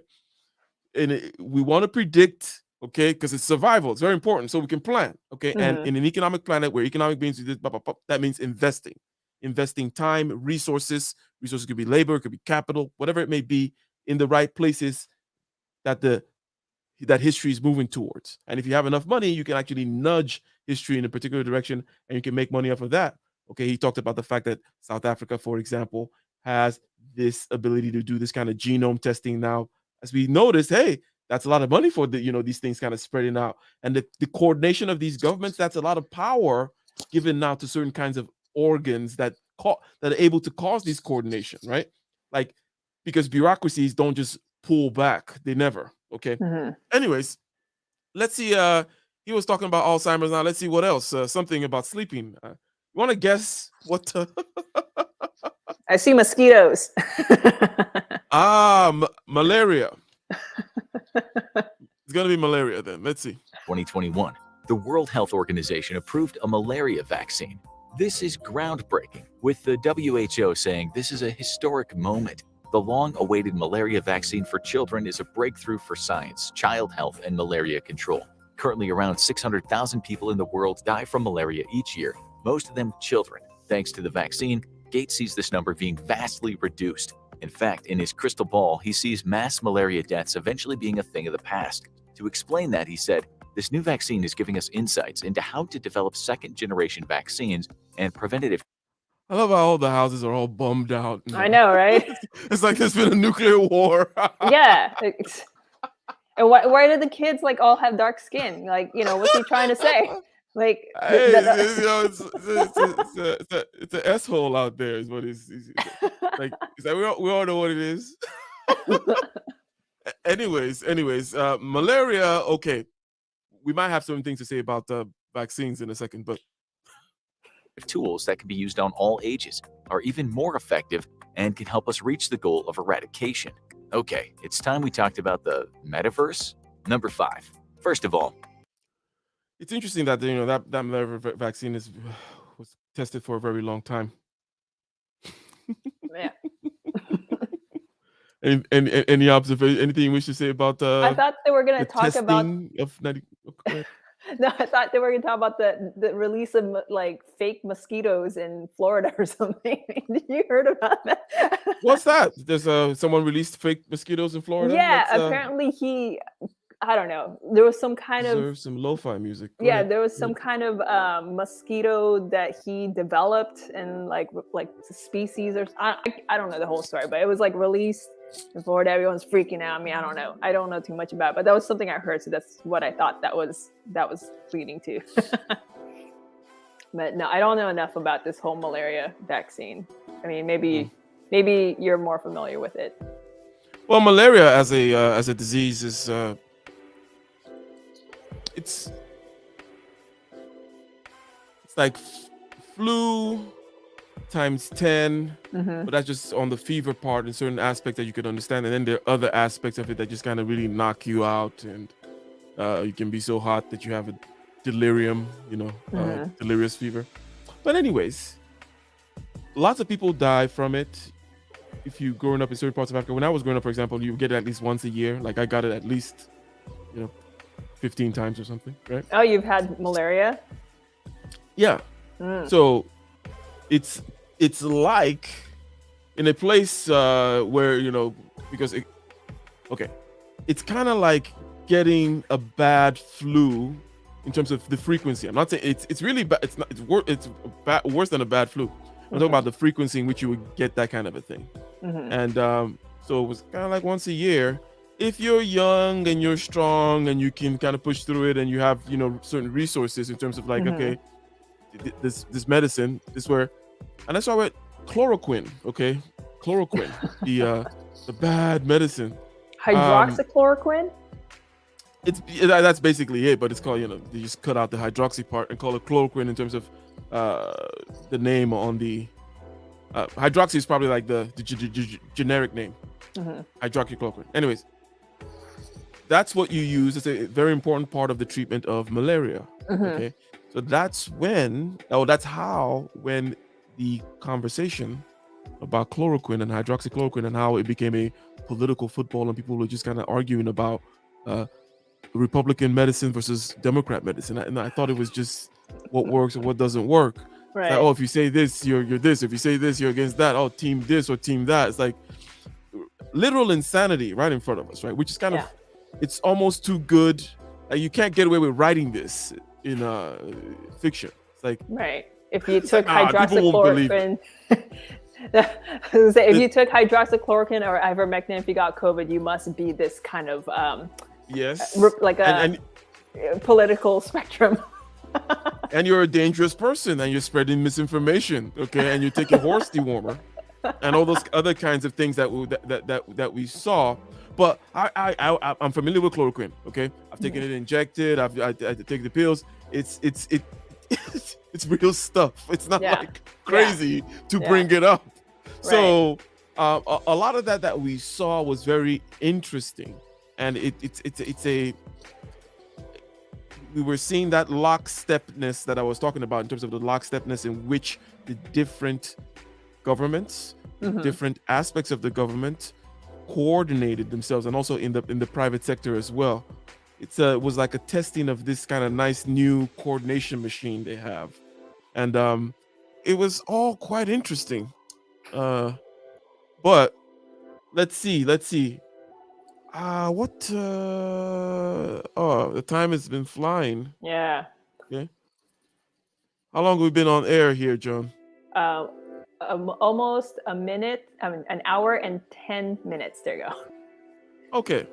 And we want to predict, okay, because it's survival. It's very important, so we can plan, okay. And in an economic planet where economic means that means investing time, resources. Resources could be labor, it could be capital, whatever it may be, in the right places that history is moving towards. And if you have enough money, you can actually nudge history in a particular direction, and you can make money off of that. Okay, he talked about the fact that South Africa, for example, has this ability to do this kind of genome testing now. As we noticed, hey, that's a lot of money for these things kind of spreading out, and the coordination of these governments. That's a lot of power given now to certain kinds of organs that are able to cause this coordination, right? Like, because bureaucracies don't just pull back; they never. Okay. Anyways, let's see. He was talking about Alzheimer's. Now let's see what else. Something about sleeping. You want to guess what? I see mosquitoes. Malaria. It's gonna be malaria then. Let's see. 2021, the World Health Organization approved a malaria vaccine. This is groundbreaking, with the WHO saying this is a historic moment. The long-awaited malaria vaccine for children is a breakthrough for science, child health, and malaria control. Currently, around 600,000 people in the world die from malaria each year, most of them children. Thanks to the vaccine, Gates sees this number being vastly reduced. In fact, in his crystal ball, he sees mass malaria deaths eventually being a thing of the past. To explain that, he said, this new vaccine is giving us insights into how to develop second-generation vaccines and preventative. I love how all the houses are all bummed out. I know, right? It's like there's been a nuclear war. Yeah. And why do the kids all have dark skin? What's he trying to say? Hey, it's an S-hole out there is what he's like. It's like we all know what it is. Anyways, malaria. Okay, we might have some things to say about vaccines in a second, but tools that can be used on all ages are even more effective and can help us reach the goal of eradication. Okay, it's time we talked about the metaverse. Number 5. First of all, it's interesting that that malaria vaccine was tested for a very long time. Yeah. Any observation? Anything you wish to say about I thought they were going the to talk about. testing of 90? Okay. No, I thought they were going to talk about the release of like fake mosquitoes in Florida or something. Did you heard about that? What's that? There's someone released fake mosquitoes in Florida. Yeah, That's, apparently I don't know. There was some kind of deserves some lo-fi music. Go yeah, ahead. there was some kind of mosquito that he developed and like species or I don't know the whole story, but it was like released in Florida. Everyone's freaking out. I mean, I don't know too much about it, but that was something I heard, so that's what I thought that was leading to. But no, I don't know enough about this whole malaria vaccine. I mean, maybe you're more familiar with it. Well, malaria as a disease is it's like flu times 10, but that's just on the fever part and certain aspects that you could understand, and then there are other aspects of it that just kind of really knock you out, and you can be so hot that you have a delirium, delirious fever. But anyways, lots of people die from it. If you growing up in certain parts of Africa, when I was growing up, for example, you get it at least once a year. Like I got it at least 15 times or something, right? Oh, you've had malaria? Yeah. So it's like in a place where because it's kind of like getting a bad flu in terms of the frequency. I'm not saying it's really bad. It's worse than a bad flu. I'm talking about the frequency in which you would get that kind of a thing. And so it was kind of like once a year. If you're young and you're strong and you can kind of push through it and you have certain resources in terms of like okay, this medicine, and that's why with chloroquine, okay, the bad medicine. Hydroxychloroquine? That's basically it, but it's called they just cut out the hydroxy part and call it chloroquine in terms of the name on the hydroxy is probably like the generic name. Hydroxychloroquine. Anyways, that's what you use. It's a very important part of the treatment of malaria. Okay, so that's how when the conversation about chloroquine and hydroxychloroquine and how it became a political football and people were just kind of arguing about Republican medicine versus Democrat medicine, and I thought it was just what works and what doesn't work. Right. Like, if you say this, you're this. If you say this, you're against that. Oh, team this or team that. It's like literal insanity right in front of us, right? Which is kind of, it's almost too good. Like, you can't get away with writing this in fiction. It's like, right. If you took hydroxychloroquine, if you took hydroxychloroquine or ivermectin, if you got COVID, you must be this kind of like a political spectrum. And you're a dangerous person and you're spreading misinformation, okay? And you're taking horse dewormer and all those other kinds of things that we saw. But I'm familiar with chloroquine, okay? I've taken it injected. I take the pills. It's real stuff. It's not like crazy to bring it up. Right. So a lot of that we saw was very interesting, and we were seeing that lockstepness that I was talking about in terms of the lockstepness in which the different governments, different aspects of the government coordinated themselves, and also in the private sector as well. It was like a testing of this kind of nice new coordination machine they have, and it was all quite interesting. But let's see. The time has been flying. Yeah. Okay. How long have we been on air here, John? Almost a minute. I mean, an hour and 10 minutes. There you go. Okay.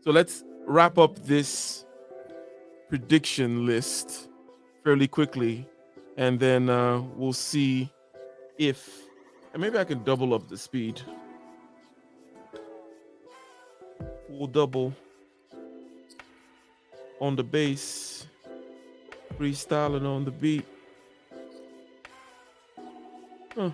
So let's wrap up this prediction list fairly quickly, and then we'll see if, and maybe I can double up the speed. Cool double on the bass, freestyling on the beat. Huh.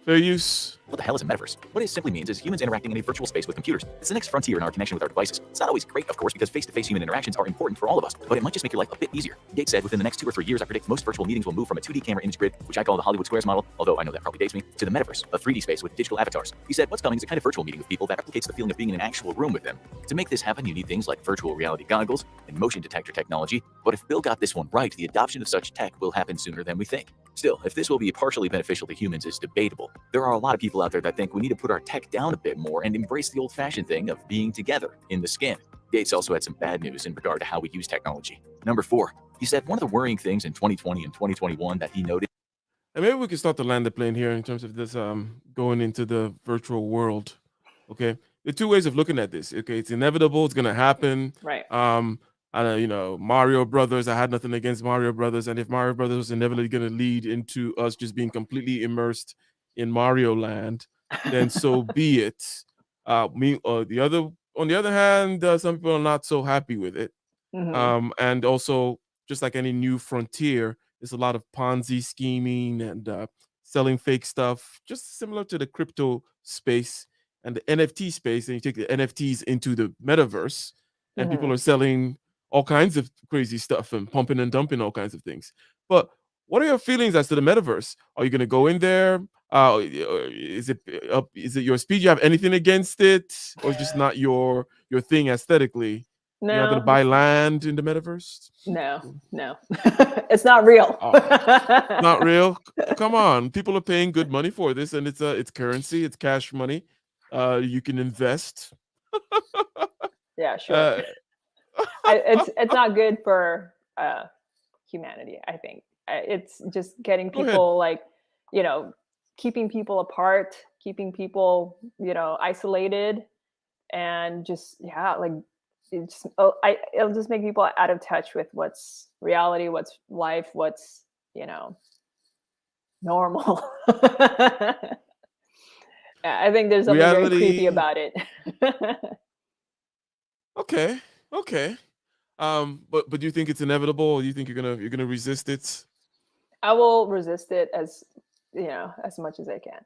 Fair use. What the hell is a metaverse? What it simply means is humans interacting in a virtual space with computers. It's the next frontier in our connection with our devices. It's not always great, of course, because face-to-face human interactions are important for all of us, but it might just make your life a bit easier. Gates said within the next 2 or 3 years, I predict most virtual meetings will move from a 2D camera image grid, which I call the Hollywood Squares model, although I know that probably dates me, to the metaverse, a 3D space with digital avatars. He said what's coming is a kind of virtual meeting with people that replicates the feeling of being in an actual room with them. To make this happen, you need things like virtual reality goggles and motion detector technology, but if Bill got this one right, the adoption of such tech will happen sooner than we think. Still, if this will be partially beneficial to humans is debatable. There are a lot of people out there that think we need to put our tech down a bit more and embrace the old-fashioned thing of being together in the skin. Gates also had some bad news in regard to how we use technology. Number 4, he said one of the worrying things in 2020 and 2021 that he noted. And maybe we can start to land the plane here in terms of this going into the virtual world. Okay, there are two ways of looking at this. Okay, it's inevitable, it's gonna happen. Right. Mario Brothers. I had nothing against Mario Brothers, and if Mario Brothers was inevitably gonna lead into us just being completely immersed in Mario Land, then so be it. On the other hand, some people are not so happy with it. And also, just like any new frontier, there's a lot of Ponzi scheming and selling fake stuff, just similar to the crypto space and the NFT space. And you take the NFTs into the metaverse, and people are selling all kinds of crazy stuff and pumping and dumping all kinds of things. But what are your feelings as to the metaverse? Are you going to go in there? Is it your speed? You have anything against it, or is just not your thing aesthetically? No, You're not going to buy land in the metaverse? no. It's not real. Oh, not real. Come on, people are paying good money for this, and it's currency, it's cash money. You can invest. Yeah, sure. It's not good for humanity, I think. It's just getting people like, keeping people apart, keeping people, isolated, and just like it'll just make people out of touch with what's reality, what's life, what's normal. I think there's something very creepy about it. Okay. But do you think it's inevitable, or do you think you're gonna resist it? I will resist it as much as I can.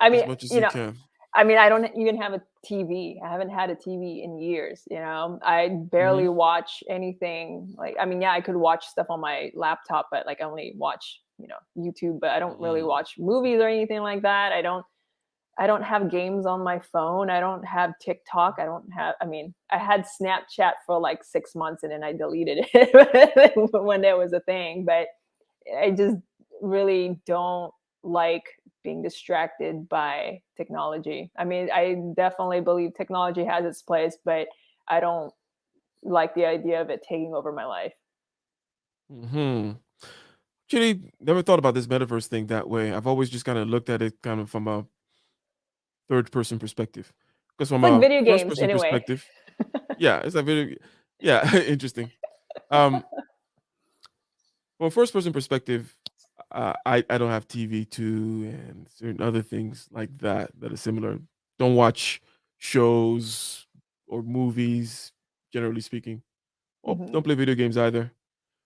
I mean, as much as you can. I mean, I don't even have a TV. I haven't had a TV in years. I barely watch anything. Like, I mean, yeah, I could watch stuff on my laptop, but like I only watch, YouTube, but I don't really watch movies or anything like that. I don't have games on my phone. I don't have TikTok. I had Snapchat for like 6 months and then I deleted it when there was a thing, but I just really don't like being distracted by technology. I mean, I definitely believe technology has its place, but I don't like the idea of it taking over my life. Actually, never thought about this metaverse thing that way. I've always just kind of looked at it kind of from a third-person perspective, because from like a video games first-person anyway. perspective, yeah, it's like video. Yeah, interesting. From a first-person perspective, I don't have TV too, and certain other things like that are similar. Don't watch shows or movies, generally speaking. Oh, don't play video games either.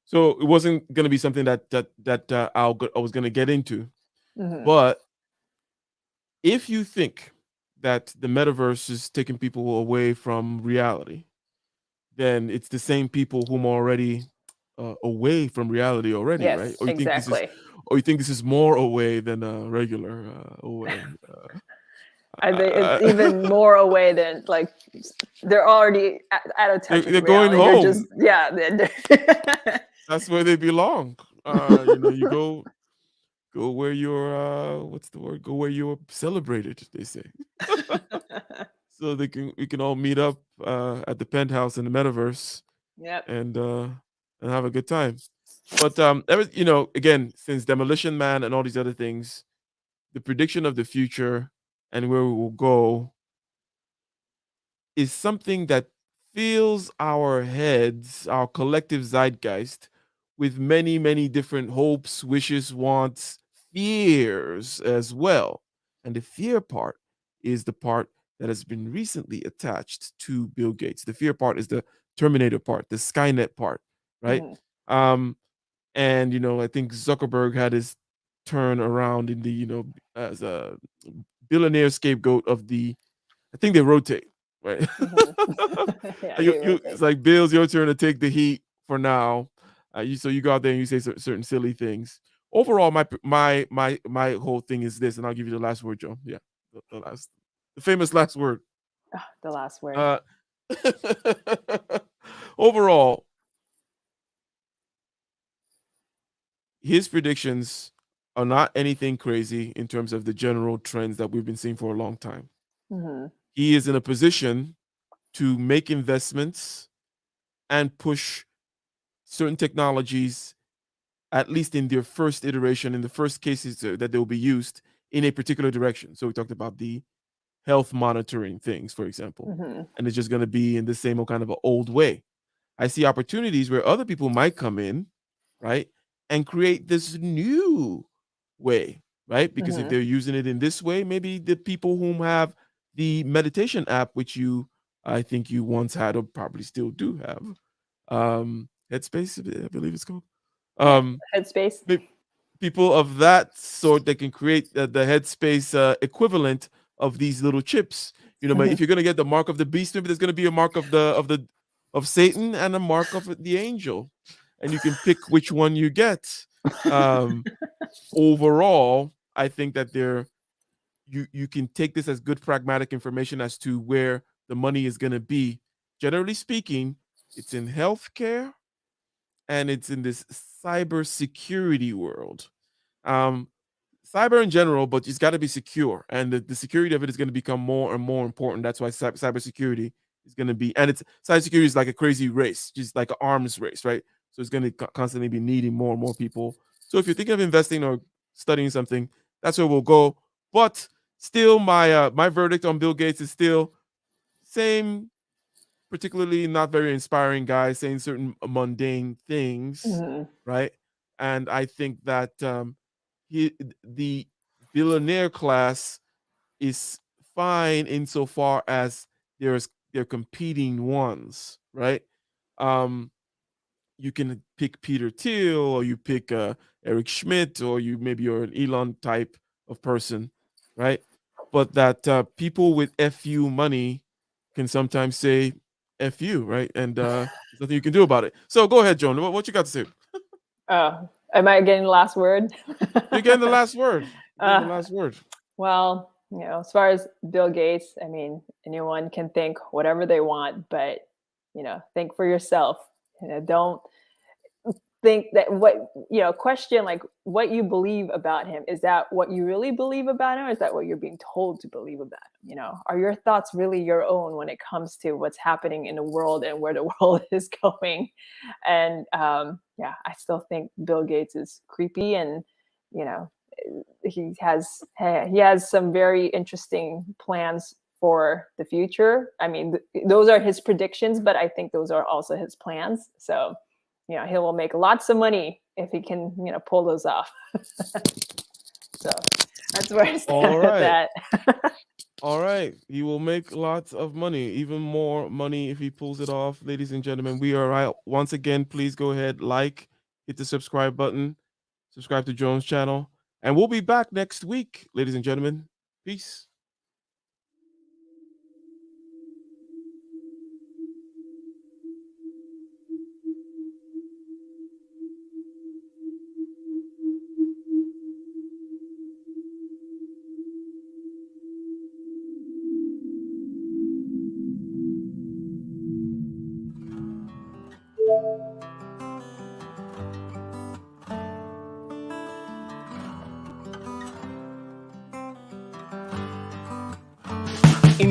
So it wasn't going to be something that I was going to get into. But if you think that the metaverse is taking people away from reality, then it's the same people whom are already away from reality already, Yes, right? Or you exactly. think this is more away than a regular away? I think it's even more away than like they're already out of touch with They're going reality. home. They're just That's where they belong. You go where you're what's the word? Go where you're celebrated, they say. So we can all meet up at the penthouse in the metaverse. Yep. And have a good time. But again, since Demolition Man and all these other things, the prediction of the future and where we will go is something that fills our heads, our collective zeitgeist, with many, many different hopes, wishes, wants, fears as well. And the fear part is the part that has been recently attached to Bill Gates. The fear part is the Terminator part, the Skynet part, right? Um, and I think Zuckerberg had his turn around in the as a billionaire scapegoat of the. I think they rotate, right? Yeah, they rotate. It's like Bill's your turn to take the heat for now. So you go out there and you say certain silly things. Overall, my whole thing is this, and I'll give you the last word, Joe. Yeah, the famous last word. The last word. Uh, overall, his predictions are not anything crazy in terms of the general trends that we've been seeing for a long time. He is in a position to make investments and push certain technologies, at least in their first iteration, in the first cases that they will be used in a particular direction. So we talked about the health monitoring things, for example, and it's just going to be in the same kind of an old way. I see opportunities where other people might come in, right, and create this new way, right? Because if they're using it in this way, maybe the people whom have the meditation app, which I think you once had or probably still do have, Headspace, I believe it's called. Yeah, Headspace. People of that sort that can create the Headspace equivalent of these little chips. If you're gonna get the mark of the beast, maybe there's gonna be a mark of Satan and a mark of the angel, and you can pick which one you get. Overall, I think that you can take this as good pragmatic information as to where the money is gonna be. Generally speaking, it's in healthcare and it's in this cybersecurity world. Um, Cyber in general, but it's got to be secure, and the security of it is going to become more and more important. That's why cybersecurity is going to be, and it's cybersecurity is like a crazy race, just like an arms race, right? So it's going to constantly be needing more and more people. So if you're thinking of investing or studying something, that's where we'll go. But still, my verdict on Bill Gates is still same, particularly not very inspiring guy saying certain mundane things, right? And I think that the billionaire class is fine insofar as they're competing ones, right? Um, you can pick Peter Thiel, or you pick Eric Schmidt, or you're an Elon type of person, right? But that people with FU money can sometimes say FU, right? And there's nothing you can do about it. So go ahead, Joan. What you got to say? Am I getting the last word? You're getting the last word. You're getting the last word. Well, as far as Bill Gates, I mean, anyone can think whatever they want, but think for yourself. Don't think that question like what you believe about him. Is that what you really believe about him, or is that what you're being told to believe about him? Are your thoughts really your own when it comes to what's happening in the world and where the world is going? And I still think Bill Gates is creepy, and he has some very interesting plans for the future. I mean, those are his predictions, but I think those are also his plans. So he will make lots of money if he can pull those off. So that's where I stand with that. All right, he will make lots of money, even more money if he pulls it off. Ladies and gentlemen, we are out once again. Please go ahead, hit the subscribe button, subscribe to Jones channel, and we'll be back next week. Ladies and gentlemen, peace.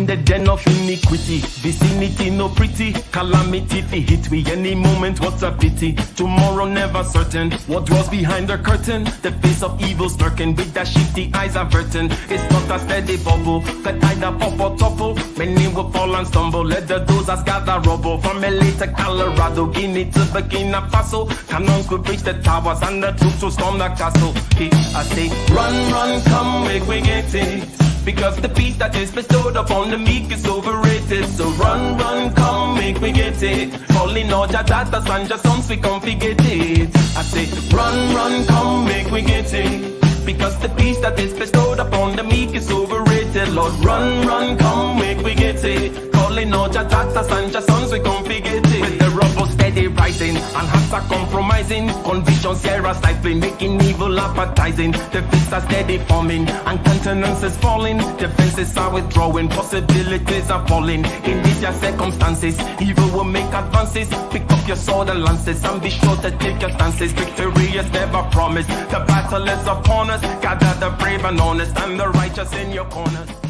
the den of iniquity. Vicinity no pretty, calamity fi hit we any moment. What's a pity? Tomorrow never certain. What was behind the curtain? The face of evil lurking with that shifty eyes averting. It's not a steady bubble, the either pop or topple. Many will fall and stumble. Let the dozers gather rubble. From LA to Colorado, Guinea to Burkina Faso. Cannons could reach the towers and the troops will storm the castle. I say, run, run, come, make we get it. Because the peace that is bestowed upon the meek is overrated. So run, run, come, make we get it. Calling all your daughters and your sons, we come forget it. I say, run, run, come, make we get it. Because the peace that is bestowed upon the meek is overrated. Lord, run, run, come, make we get it. Calling all your daughters and your sons, we come forget it. With the rubble steady rising and hearts are compromising. Convictions here are stifling, making evil appetizing. The fists are steady forming and countenance is falling. Defenses are withdrawing, possibilities are falling. In these your circumstances, evil will make advances. Pick up your sword and lances and be sure to take your stances. Victory is never promised, the battle is upon us. Gather the brave and honest and the righteous in your corners.